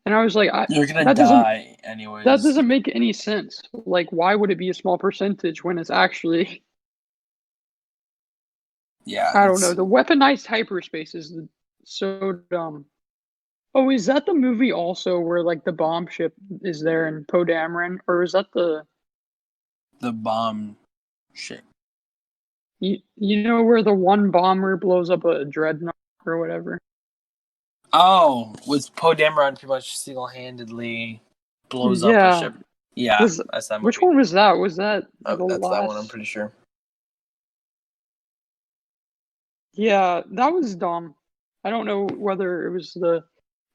And I was like, You're gonna that doesn't die that anyways. doesn't make any sense. Like, why would it be a small percentage when it's actually, Yeah, I don't know, it's the weaponized hyperspace is so dumb. Oh, is that the movie also where like the bomb ship is there in Poe Dameron, or is that the bomb shit. you know where the one bomber blows up a dreadnought or whatever? Oh, with Poe Dameron pretty much single-handedly blows up a Yeah. ship. Yeah, Was that's that movie. which one was that? Was that the That's that one, I'm last? pretty sure. Yeah, that was dumb. I don't know whether it was the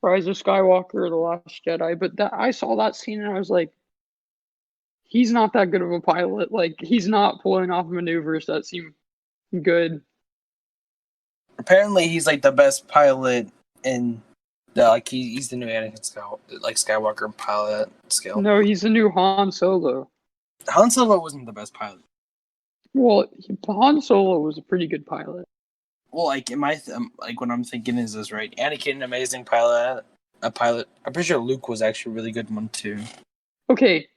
Rise of Skywalker or the Last Jedi, but that I saw that scene and I was like, he's not that good of a pilot. Like he's not pulling off maneuvers that seem good. Apparently, he's like the best pilot in he's the new Anakin Skywalker pilot skill. No, he's the new Han Solo. Han Solo wasn't the best pilot. Well, Han Solo was a pretty good pilot. Well, like in my what I'm thinking is this right? Anakin, amazing pilot, a pilot. I'm pretty sure Luke was actually a really good one too. Okay,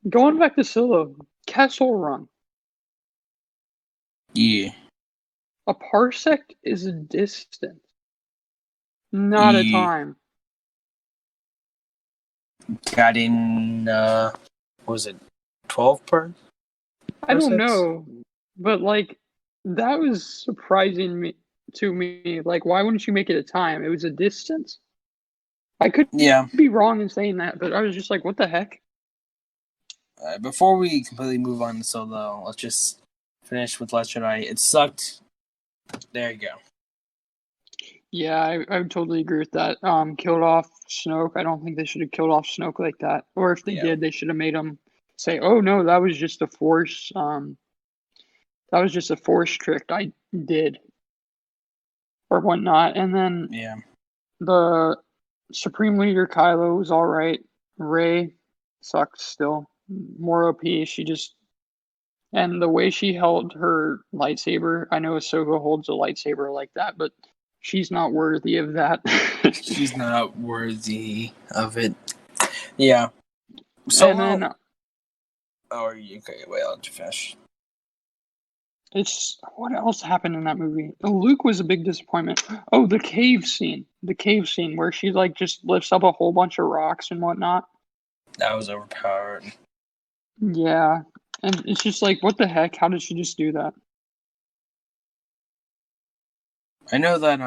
going back to Solo, Kessel Run. Yeah. A parsec is a distance, not a time. Got in, what was it, 12 parts? I don't know, but like that was surprising to me. Like, why wouldn't you make it a time? It was a distance. I could be wrong in saying that, but I was just like, what the heck? Before we completely move on to Solo, let's just finish with Last Jedi. It sucked. There you go. Yeah, I would totally agree with that. Killed off Snoke. I don't think they should have killed off Snoke like that. Or if they did, they should have made him say, "Oh no, that was just a force. That was just a force trick I did, or whatnot." And then the Supreme Leader Kylo was all right. Rey sucked still. More OP. She just and the way she held her lightsaber. I know Ahsoka holds a lightsaber like that, but she's not worthy of that. She's not worthy of it. Yeah. So and then, are you okay? Wait, I'll let you finish. It's what else happened in that movie? Luke was a big disappointment. Oh, the cave scene. The cave scene where she like just lifts up a whole bunch of rocks and whatnot. That was overpowered. Yeah. And it's just like, what the heck? How did she just do that? I know that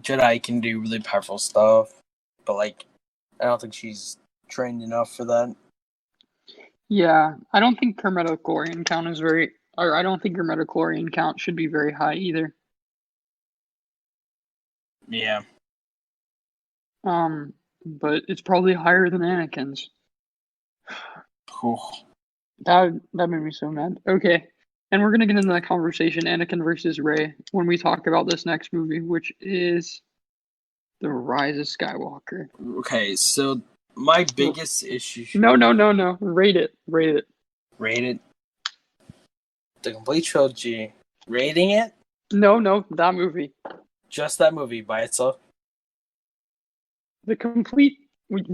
Jedi can do really powerful stuff, but like I don't think she's trained enough for that. Yeah, I don't think her midichlorian count is very, or I don't think her midichlorian count should be very high either. Yeah. But it's probably higher than Anakin's. Cool. That made me so mad. Okay, and we're gonna get into that conversation, Anakin versus Rey, when we talk about this next movie, which is The Rise of Skywalker. Okay, so my biggest issue. No. Rate it. Rate it. The complete trilogy. Rating it? No, that movie. Just that movie by itself. We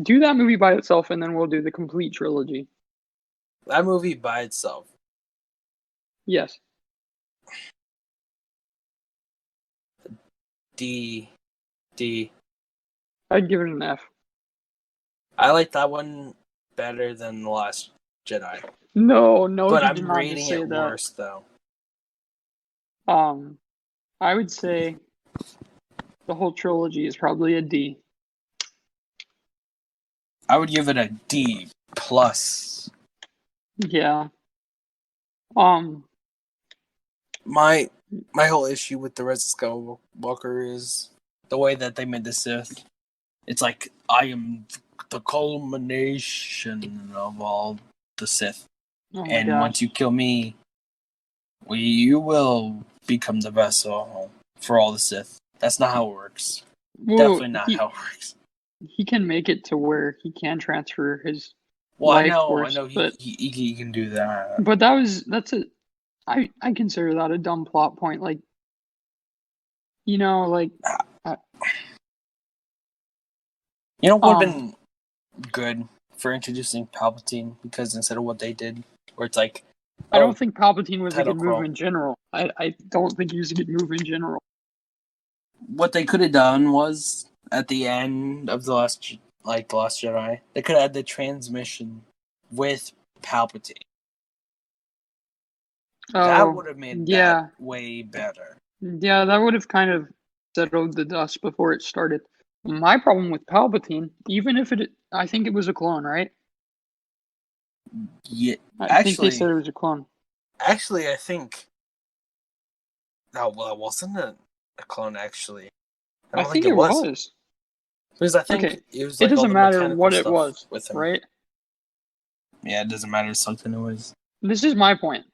do that movie by itself, and then we'll do the complete trilogy. That movie by itself. Yes. D. I'd give it an F. I like that one better than The Last Jedi. No, but I'm rating it worse though. I would say the whole trilogy is probably a D. I would give it a D plus. Yeah. My whole issue with the Rise of Skywalker is the way that they made the Sith. It's like I am the culmination of all the Sith. And once you kill me, you will become the vessel for all the Sith. That's not how it works. Well, definitely not how it works. He can make it to where he can transfer his life force. I know he can do that. But I consider that a dumb plot point. Like, you know, like... you know what would have been good for introducing Palpatine? Because instead of what they did, where it's like... I don't think Palpatine was a good move in general. I don't think he was a good move in general. what they could have done was at the end of the last Jedi, they could have had the transmission with Palpatine. That Oh, would have made that yeah. way better. Yeah, that would have kind of settled the dust before it started. My problem with Palpatine, even if I think it was a clone, right? Yeah, I think they said actually, it was a clone. I think. No, well, it wasn't a clone. Actually, I I don't think think it it was was. because I Okay, think it was it like all doesn't the matter mechanical what it stuff was, with him. right? Yeah, it doesn't matter. Something it was. This is my point.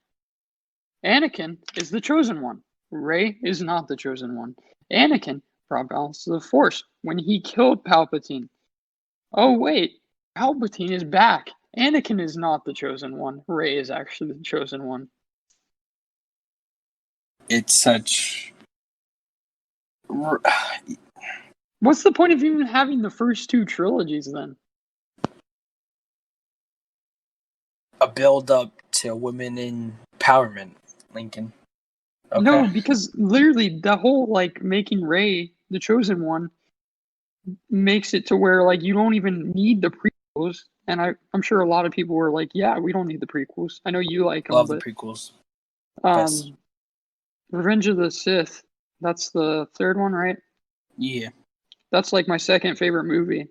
Anakin is the chosen one. Rey is not the chosen one. Anakin brought balance to the Force when he killed Palpatine. Oh wait, Palpatine is back. Anakin is not the chosen one. Rey is actually the chosen one. It's such. What's the point of even having the first two trilogies then? A build up to women empowerment, Lincoln. Okay. No, because literally the whole like making Rey the chosen one makes it to where like you don't even need the prequels. And I'm sure a lot of people were like, "Yeah, we don't need the prequels." I know you like them, Love the but prequels. Best. um, Revenge of the Sith, that's the third one, right? Yeah. That's like my second favorite movie.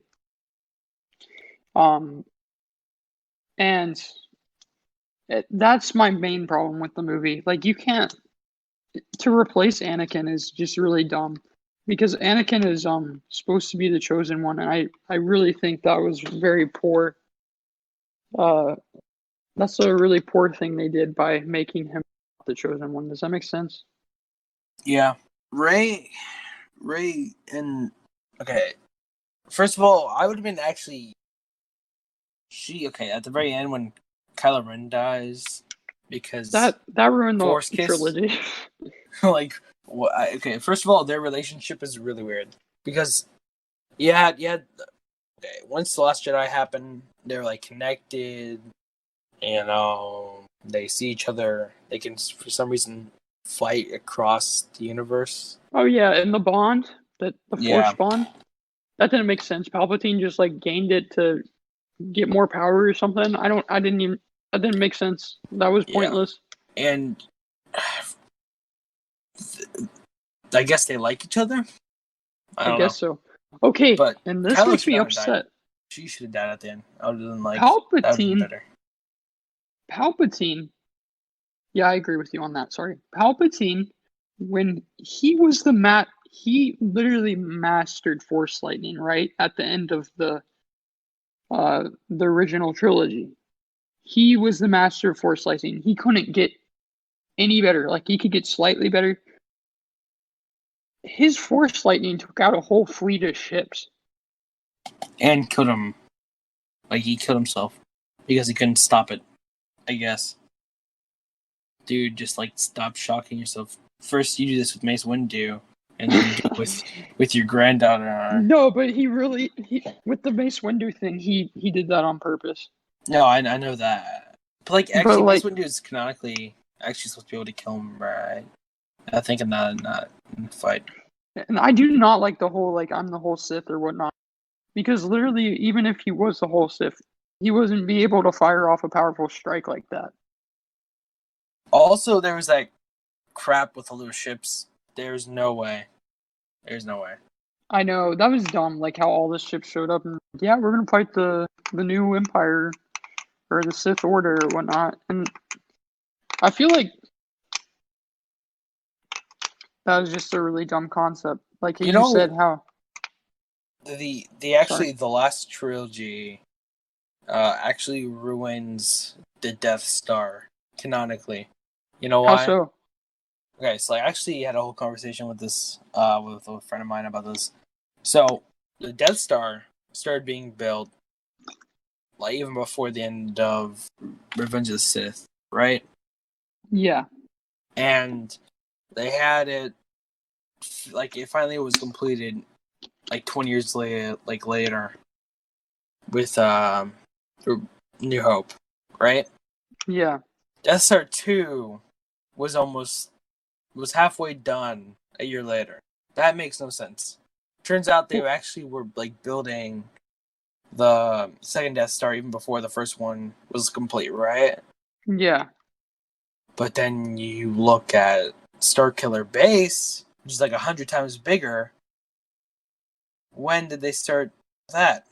Um, and that's my main problem with the movie. Like, you can't to replace Anakin is just really dumb because Anakin is supposed to be the chosen one, and I really think that was very poor. Uh, that's a really poor thing they did by making him the chosen one. Does that make sense? Yeah. Ray, and okay. First of all, I would have been actually okay at the very end when Kylo Ren dies because That ruined the Force kiss. trilogy. Like, what? Okay, first of all, their relationship is really weird because yeah. Okay, once the Last Jedi happened, they're like connected. And they see each other. They can, for some reason, fight across the universe. Oh yeah, and the bond, that the Force Yeah, bond, that didn't make sense. Palpatine just like gained it to get more power or something. I didn't even that didn't make sense. That was yeah, pointless. and I guess they like each other. I I don't know, guess so. Okay, but and this Kylo makes should me not have died. upset. She should have died at the end. I would have been like, that would have been Palpatine, better. Palpatine. Yeah, I agree with you on that. Sorry. Palpatine, when he was he literally mastered Force lightning, right? At the end of the original trilogy. He was the master of Force lightning. He couldn't get any better. Like he could get slightly better. His Force lightning took out a whole fleet of ships. And killed him. Like, he killed himself because he couldn't stop it, I guess. Dude, just like stop shocking yourself. First, you do this with Mace Windu, and then you do it with your granddaughter. No, but with the Mace Windu thing, he did that on purpose. No, I know that. But like, But actually, Mace like, Windu is canonically actually supposed to be able to kill him, right? I think in not in the fight. and I do not like the whole like I'm the whole Sith or whatnot because literally, even if he was the whole Sith, he wasn't be able to fire off a powerful strike like that. Also, there was that crap with the little ships. There's no way. There's no way. I know that was dumb. Like how all the ships showed up and yeah, we're gonna fight the new Empire or the Sith Order or whatnot, and I feel like that was just a really dumb concept. Like You you said, know, how the sorry, actually the last trilogy actually ruins the Death Star canonically. You know how why? so? Okay, so I actually had a whole conversation with this with a friend of mine about this. So the Death Star started being built like even before the end of Revenge of the Sith, right? Yeah, And they had it like it finally was completed like 20 years later with New Hope, right? yeah. Death Star 2 was halfway done a year later. That makes no sense. Turns out they actually were like building the second Death Star even before the first one was complete, right? Yeah. But then you look at Starkiller Base, which is like 100 times bigger. When did they start that?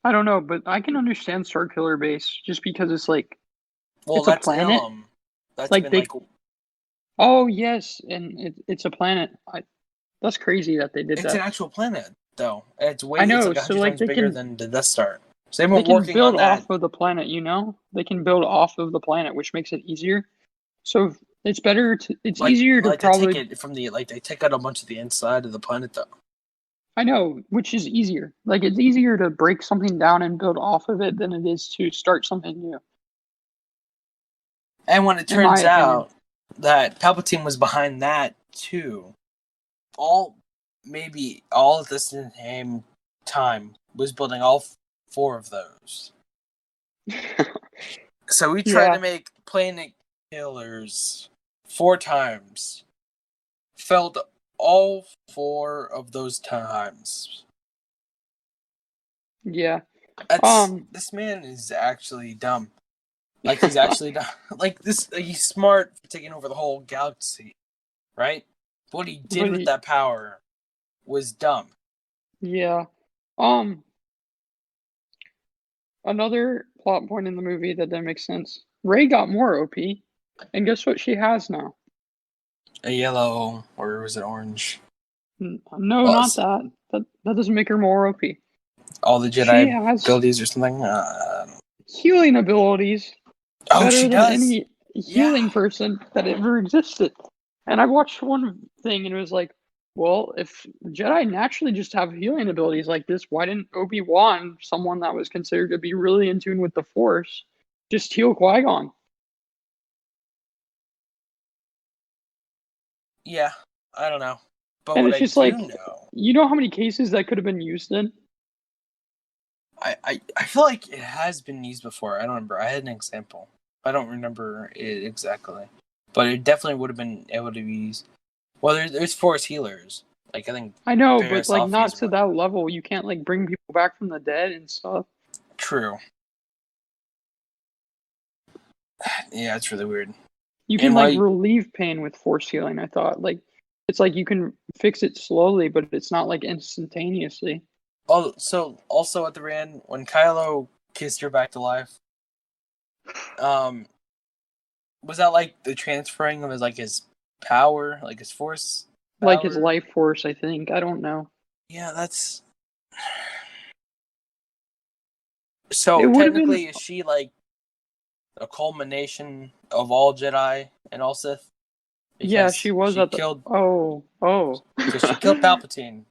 I don't know, but I can understand Starkiller Base just because Well, it's a that's planet. Ilum. That's Like been like oh yes, and it's a planet. That's crazy that they did it's an that. actual planet though. I It's know, like so 100 like times bigger than the Death Star. So they they weren't can working build on that. off of the planet, you know? They can build off of the planet, which makes it easier. So it's easier to Like they take probably it from the like they take out a bunch of the inside of the planet though. I know, which is easier. Like it's easier to break something down and build off of it than it is to start something new, And when it in my turns opinion. out that Palpatine was behind that too, all maybe all at the same time was building all four of those. So we tried Yeah, to make Planet Killers 4 times. Failed all four of those times. yeah. That's Um, this man is actually dumb. Like he's actually dumb. Like this, he's smart for taking over the whole galaxy, right? But what he did but with that power was dumb. yeah. Um, Another plot point in the movie that didn't make sense. Ray got more OP, and guess what she has now? A yellow, or was it orange? No, Well, not that. That doesn't make her more OP. all the She Jedi has abilities or something. healing abilities Oh, better she than does. any Yeah, healing person that ever existed. And I watched one thing and it was like, well, if Jedi naturally just have healing abilities like this, why didn't Obi-Wan, someone that was considered to be really in tune with the Force, just heal Qui-Gon? yeah. I don't know, but And what it's I just do like, know, you know how many cases that could have been used in? I feel like it has been used before. I don't remember. I had an example. I don't remember it exactly, but it definitely would have been able to be used. Well, there's Force healers. Like I think I know, but Barris like not Alfie's to one. that level. You can't like bring people back from the dead and stuff. True. Yeah, it's really weird. You can And like like, relieve pain with force healing, I thought. Like it's like you can fix it slowly, but it's not like instantaneously. also at the end when Kylo kissed her back to life, um, was that like the transferring of his power, like his Force Like his power? life force, I think. I don't know. Yeah, that's It so would have been technically is she like a culmination of all Jedi and all Sith yeah, she because was she at the killed oh. because she killed Palpatine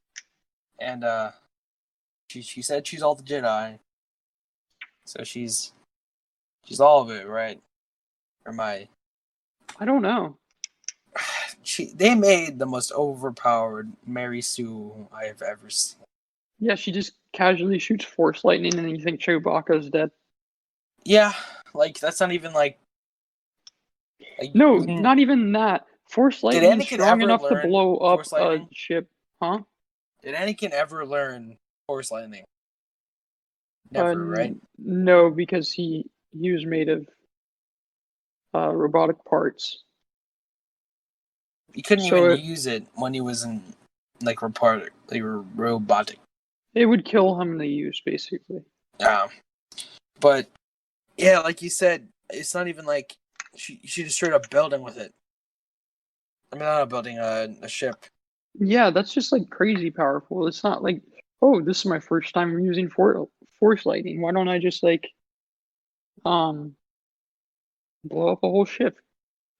and she said she's all the Jedi, so she's all of it, right? Or my I don't know. they made the most overpowered Mary Sue I have ever seen. Yeah, she just casually shoots force lightning and then you think Chewbacca's dead. Yeah, like that's not even like No, not even that. Force did lightning is Anakin strong ever enough to learn blow up Force a lightning? ship, huh? Did Anakin ever learn Force lightning? Never, right? No, because he was made of robotic parts. He couldn't So even it, use it when he was in like robotic. They were robotic. it would kill him to use, basically. Um, but yeah, like you said, it's not even like she destroyed a building with it. I mean, not a building, a ship. Yeah, that's just like crazy powerful. It's not like, oh, this is my first time using force lightning. Why don't I just like um blow up a whole ship?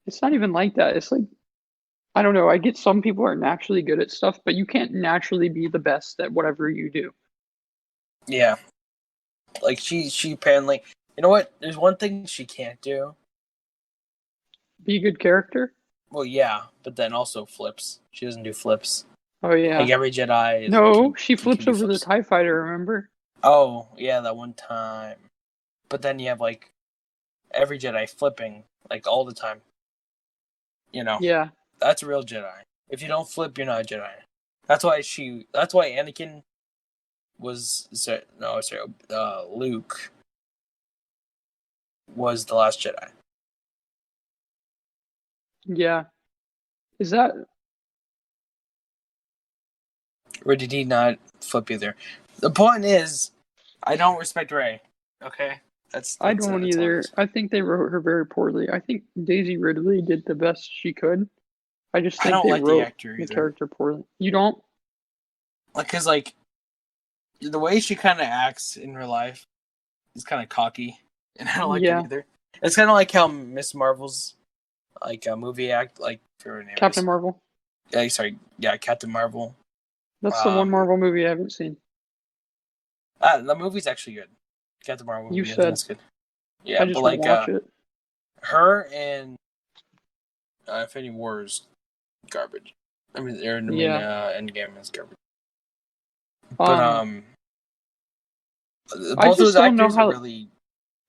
It's not even like that. It's like I don't know. I get some people are naturally good at stuff, but you can't naturally be the best at whatever you do. Yeah, like she apparently. You know what? There's one thing she can't do. Be a good character. Well, yeah, but then also flips. She doesn't do flips. Oh Like yeah. every Jedi No, she can flips do over the flips. TIE fighter, remember? Oh yeah, that one time. But then you have like every Jedi flipping like all the time. You know, Yeah. that's a real Jedi. If you don't flip, you're not a Jedi. That's why Anakin was Luke was the last Jedi. Yeah. Is that... Or did he not flip either? The point is, I don't respect Rey. Okay? I don't either. I think they wrote her very poorly. I think Daisy Ridley did the best she could. I just I think don't they like the wrote actor the either. character poorly. You don't? Because, like, the way she kind of acts in real life is kind of cocky, and I don't like it either. It's kind of like how Miss Marvel's, like, a movie act, like, her name Captain Marvel. Yeah, Captain Marvel. That's the one Marvel movie I haven't seen. The movie's actually good. Captain Marvel movie. You said. That's good. Yeah, I just won't watch it. Her and Infinity War is garbage. Endgame is garbage. But both those actors are really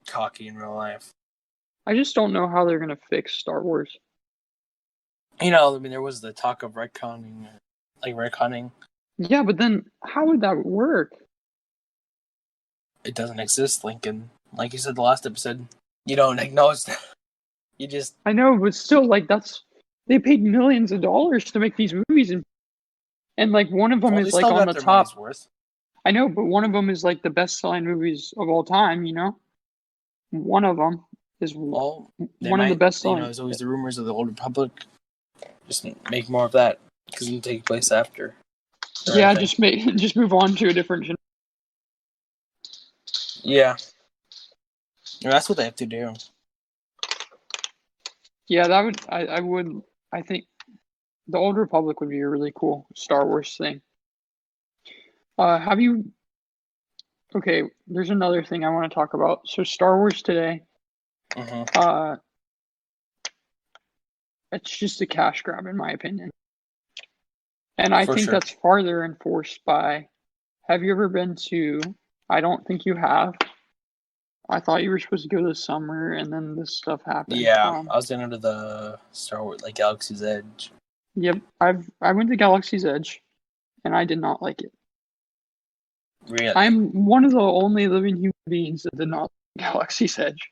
cocky in real life. I just don't know how they're gonna fix Star Wars. There was the talk of retconning. Yeah, but then how would that work? It doesn't exist, Lincoln. Like you said the last episode, you don't acknowledge that. You just... I know, but still, like, they paid millions of dollars to make these movies, and like one of them is like on the top. Worth. I know, but one of them is like the best-selling movies of all time. One of them is one of the best-selling. There's always the rumors of the Old Republic. Just make more of that because it'll take place after. Yeah, just move on to a different. Yeah, that's what they have to do. Yeah, I think the Old Republic would be a really cool Star Wars thing. Okay, there's another thing I want to talk about. So Star Wars today, it's just a cash grab in my opinion. And I think that's farther enforced by, have you ever been to, I don't think you have. I thought you were supposed to go this summer, and then this stuff happened. Yeah, I was going to the Star Wars, like Galaxy's Edge. Yep, I went to Galaxy's Edge, and I did not like it. Really? I'm one of the only living human beings that did not like Galaxy's Edge.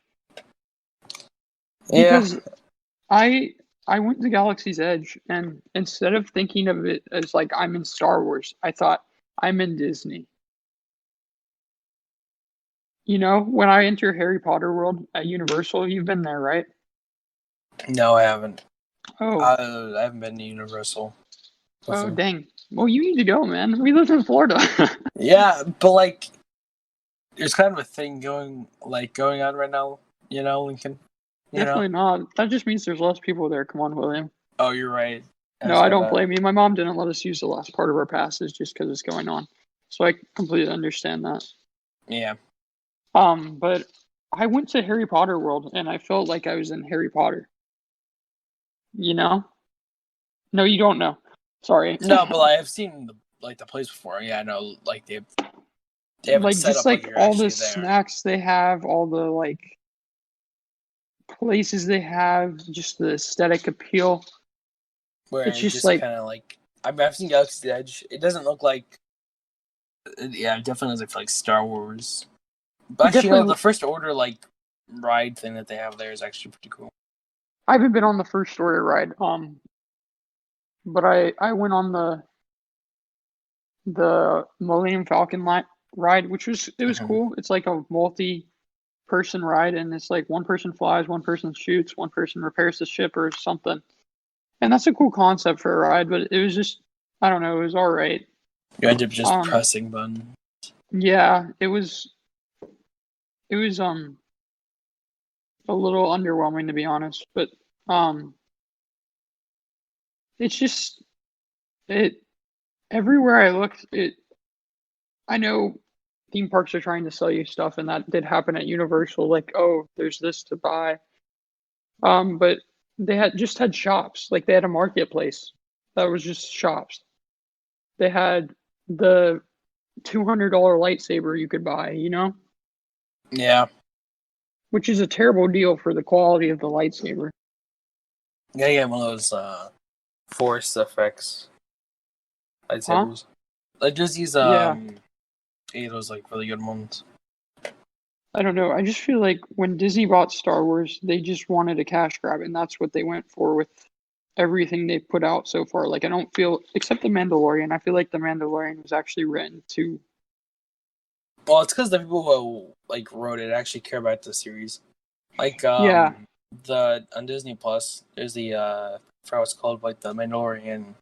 Because I went to Galaxy's Edge, and instead of thinking of it as like I'm in Star Wars, I thought I'm in Disney. When I enter Harry Potter World at Universal, you've been there, right? No, I haven't. Oh. I haven't been to Universal before. Oh, dang. Well, you need to go, man. We live in Florida. Yeah, but like, there's kind of a thing going on right now, Lincoln? Definitely not. That just means there's less people there. Come on, William. Oh, you're right. No, I don't blame you. My mom didn't let us use the last part of our passes just because it's going on. So I completely understand that. Yeah. But I went to Harry Potter World, and I felt like I was in Harry Potter. No, you don't know. Sorry. No, but I have seen the place before. Yeah, I know. Like they have like set just up like all the there. snacks they have, all the like places they have, just the aesthetic appeal. Where it's just like kind of like I've seen Galaxy's Edge. It doesn't look like. Yeah, it definitely looks like Star Wars. But the First Order ride thing that they have there is actually pretty cool. I haven't been on the First Order ride, but I went on the Millennium Falcon ride, which was cool. It's like a multi-person ride, and it's like one person flies, one person shoots, one person repairs the ship or something. And that's a cool concept for a ride, but it was just, I don't know, it was all right. You ended up just pressing buttons. Yeah, it was a little underwhelming, to be honest, but it's just everywhere I looked, I know theme parks are trying to sell you stuff, and that did happen at Universal, like, oh, there's this to buy. But they had shops, like they had a marketplace that was just shops. They had the $200 lightsaber you could buy, Yeah. Which is a terrible deal for the quality of the lightsaber. You gotta get one of those force effects Huh? lightsabers. Like there's these Yeah. those like really good ones. I don't know. I just feel like when Disney bought Star Wars, they just wanted a cash grab, and that's what they went for with everything they've put out so far. Like I don't feel, except The Mandalorian, I feel like The Mandalorian was actually written to. Well, it's because the people who like wrote it actually care about the series. Like Yeah, the on Disney Plus, there's the I forgot what it's called, like the Mandalorian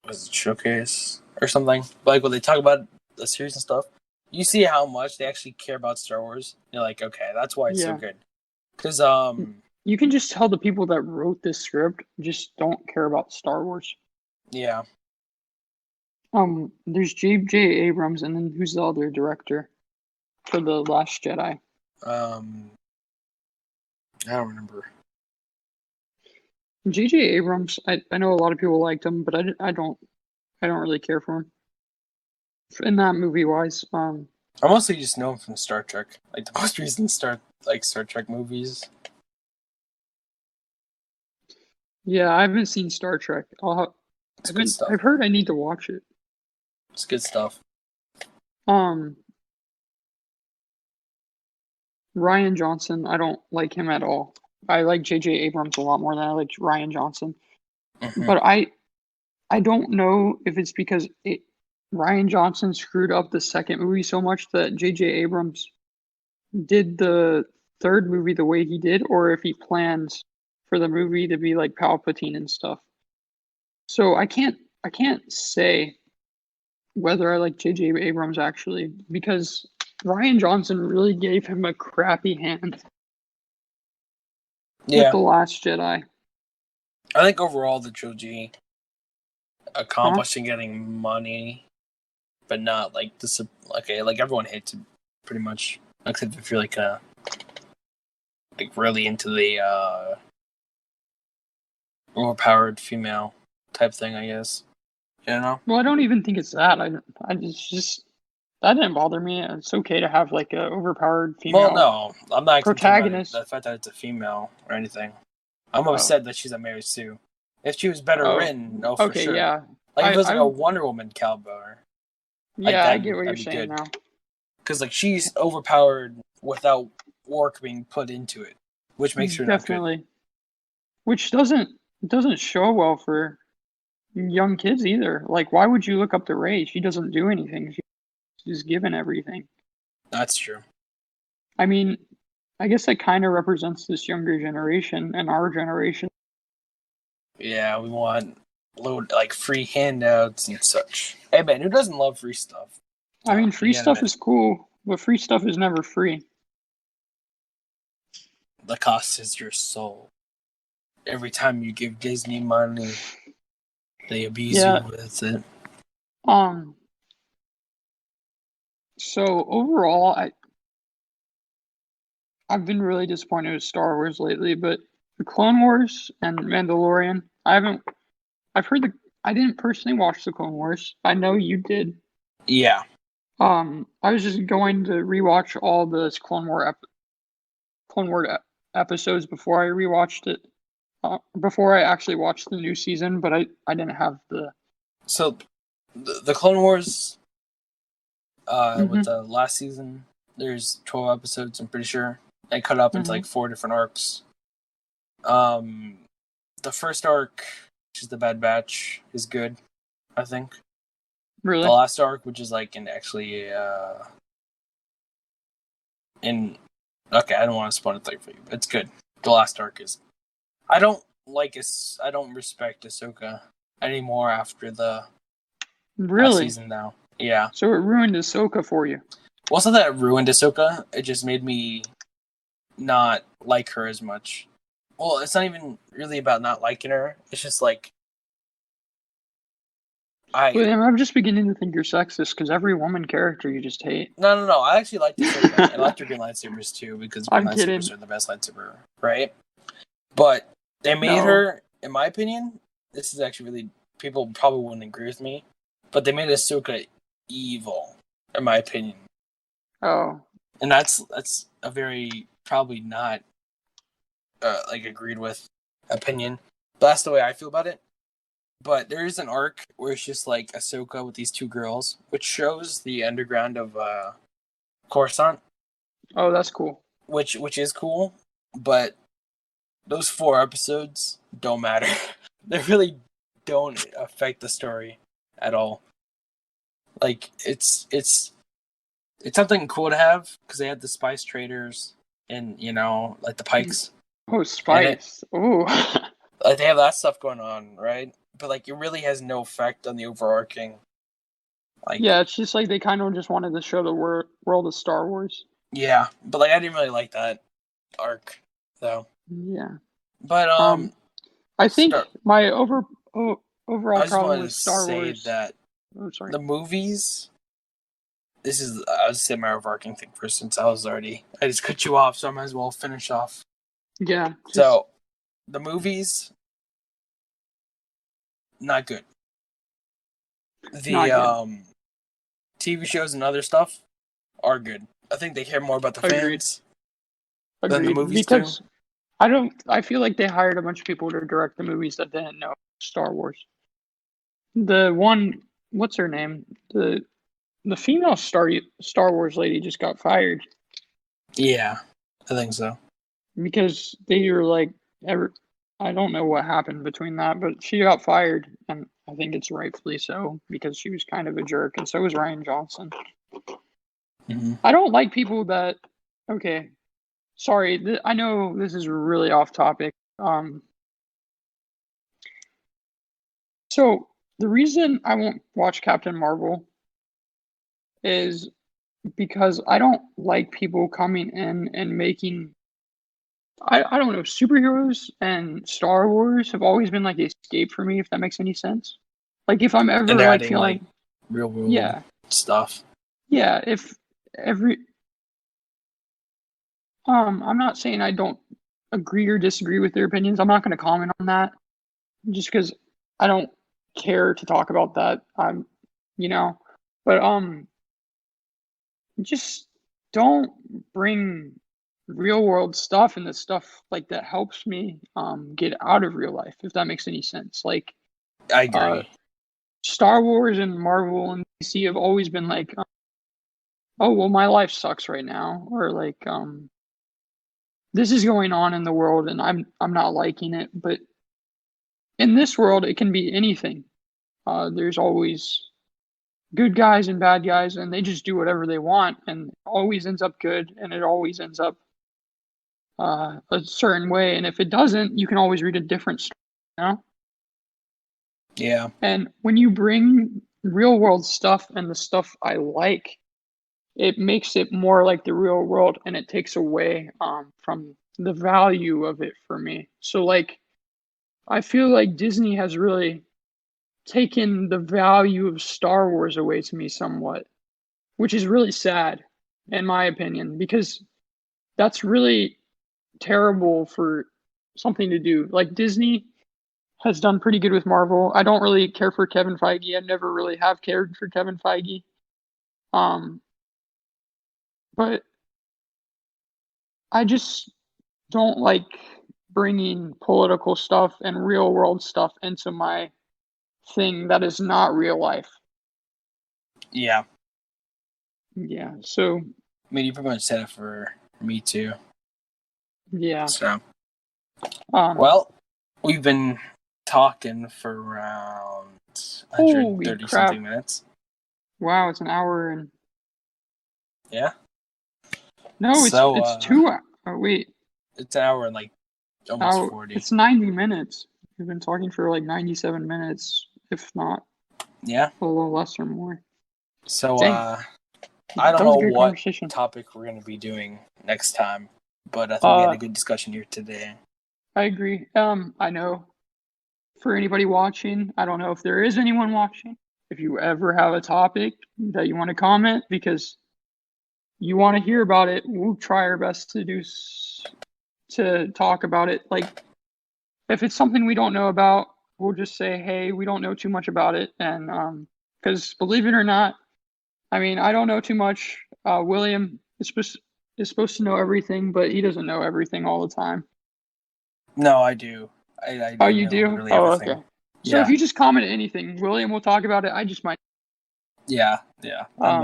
was it showcase or something. But like when they talk about the series and stuff, you see how much they actually care about Star Wars. You're like, okay, that's why it's so yeah. good. Because You can just tell the people that wrote this script just don't care about Star Wars. yeah, There's J.J. Abrams, and then who's the other director for The Last Jedi? um, I don't remember. J.J. Abrams, I know a lot of people liked him, but I don't really care for him in that movie wise. I mostly just know him from Star Trek, like the most recent Star Trek movies. Yeah, I haven't seen Star Trek. It's good stuff. I've heard I need to watch it. It's good stuff. Um, Ryan Johnson, I don't like him at all. I like J.J. Abrams a lot more than I like Ryan Johnson. Mm-hmm. But I don't know if it's because Ryan Johnson screwed up the second movie so much that J.J. Abrams did the third movie the way he did, or if he plans for the movie to be like Palpatine and stuff. So I can't say whether I like J.J. Abrams actually because Ryan Johnson really gave him a crappy hand with Yeah, The Last Jedi. I think overall the trilogy Huh? accomplished in getting money, but not like this. Okay, like everyone hates it pretty much, except if you're like really into the overpowered female type thing, I guess. You know? Well, I don't even think it's that. I just that didn't bother me. It's okay to have like a overpowered Well, female no, I'm not actually talking about it, protagonist. the fact that it's a female or anything. I'm Oh, upset that she's a Mary Sue. If she was better oh, written, no, for okay, sure. yeah. Like if it was like a I Wonder Woman caliber, like yeah, I get what you're that'd be saying good. now. Because like she's overpowered without work being put into it, which makes her not good. Definitely. Which doesn't show well for young kids either. Like, why would you look up to Rey? She doesn't do anything. She's given everything. That's true. I mean, I guess that kind of represents this younger generation and our generation. Yeah, we want load like free handouts and such. Hey man, who doesn't love free stuff? I mean, You free gotta stuff admit is cool, but free stuff is never free. the cost is your soul. Every time you give Disney money, they abuse you Yeah. with it. Um. So overall, I've been really disappointed with Star Wars lately, but the Clone Wars and Mandalorian, I haven't. I've heard I didn't personally watch the Clone Wars. I know you did. Yeah. I was just going to rewatch all the Clone War episodes before I rewatched it. Before I actually watched the new season, but I didn't have the. So the Clone Wars, with Hmm. the last season, there's 12 episodes. I'm pretty sure they cut up into Hmm. like 4 different arcs. Um, the first arc, which is the Bad Batch, is good. I think the Really? last arc, which is like in actually in okay, I don't want to spoil it for you, but it's good. The last arc is. I don't I don't respect Ahsoka anymore after the last Really? season now. Yeah. So it ruined Ahsoka for you? Well, it's not that it ruined Ahsoka. It just made me not like her as much. Well, it's not even really about not liking her. It's just like I Well, I'm just beginning to think you're sexist because every woman character you just hate. no. I actually liked Ahsoka. I liked her green lightsabers too because green I'm lightsabers kidding. are the best lightsaber, right? But they made No. her, in my opinion, this is actually really people probably wouldn't agree with me, but they made Ahsoka evil, in my opinion, Oh. and that's a very probably not like agreed with opinion. That's the way I feel about it. But there is an arc where it's just like Ahsoka with these two girls, which shows the underground of Coruscant, Oh, that's cool. which is cool. But those 4 episodes don't matter. They really don't affect the story at all. Like it's something cool to have because they had the spice traders and like the Pikes Oh, in it. spice. Oh. Like they have that stuff going on, right? But like it really has no effect on the overarching. Like Yeah, it's just like they kind of just wanted to show the world of Star Wars. yeah, but like I didn't really like that arc though. Yeah. But I think Star. my overall I just problem wanted to with Star say Wars. that Oh, sorry. the movies. I'll say my overarching thing first since I just cut you off, so I might as well finish off. Yeah. So the movies, not good. The Not good. TV shows and other stuff are good. I think they care more about the Agreed. fans than the Agreed. movies do. Because I feel like they hired a bunch of people to direct the movies that didn't know Star Wars. The one, what's her name? The female Star Wars lady just got fired Yeah, I think so. because they were like, I don't know what happened between that, but she got fired, and I think it's rightfully so because she was kind of a jerk, and so was Ryan Johnson. Mm-hmm. I don't like people that. Okay, sorry, I know this is really off topic. So the reason I won't watch Captain Marvel is because I don't like people coming in and making. I don't know. Superheroes and Star Wars have always been like the escape for me, if that makes any sense. Like if I'm And ever like adding like feeling, real world yeah, stuff. yeah. If every, I'm not saying I don't agree or disagree with their opinions. I'm not going to comment on that just because I don't care to talk about that. You know, but just don't bring real world stuff and the stuff like that helps me get out of real life, if that makes any sense. Like I uh agree. Star Wars and Marvel and DC have always been like, oh well, my life sucks right now, or like this is going on in the world and I'm not liking it. But in this world it can be anything. There's always good guys and bad guys, and they just do whatever they want, and it always ends up good, and it always ends up a certain way. And if it doesn't, you can always read a different story, you know? Yeah. And when you bring real world stuff and the stuff I like, it makes it more like the real world, and it takes away from the value of it for me. So like I feel like Disney has really taken the value of Star Wars away to me somewhat, which is really sad in my opinion, because that's really terrible for something to do. Like Disney has done pretty good with Marvel. I don't really care for Kevin Feige. I never really have cared for Kevin Feige. Um, but I just don't like bringing political stuff and real world stuff into my thing that is not real life. Yeah. Yeah. So, I mean, you pretty much said it for me too. yeah. So, Um, well, we've been talking for around holy 130 crap. something minutes. Wow, it's an hour and Yeah. no, So, it's 2 hours. Oh, wait. it's an hour and like almost Oh, 40. it's 90 minutes. We've been talking for like 97 minutes, if not Yeah. a little less or more. So, Dang, I don't that was know a good what conversation. topic we're going to be doing next time, but I think we had Uh, a good discussion here today. I agree. I know for anybody watching, I don't know if there is anyone watching. If you ever have a topic that you want to comment because you want to hear about it, we'll try our best to to talk about it. Like if it's something we don't know about, we'll just say, "Hey, we don't know too much about it," and because believe it or not, I mean, I don't know too much. William is supposed to know everything, but he doesn't know everything all the time. No, I do. Oh, I you know do? literally Oh, everything. okay. So if Yeah, you just comment anything, William will talk about it. I just might yeah. I'm um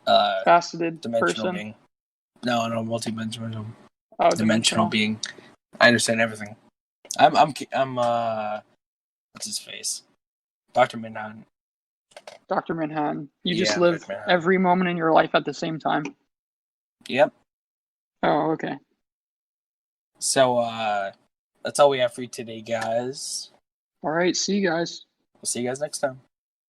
a faceted dimensional person. being. No, multi-dimensional Oh, dimensional dimensional. being. I understand everything. I'm what's his face? Dr. Manhattan. Dr. Manhattan. You just Yeah, I'm live Dr. Manhattan. every moment in your life at the same time. Yep. Oh, okay. So that's all we have for you today, guys. All right. See you guys. We'll see you guys next time.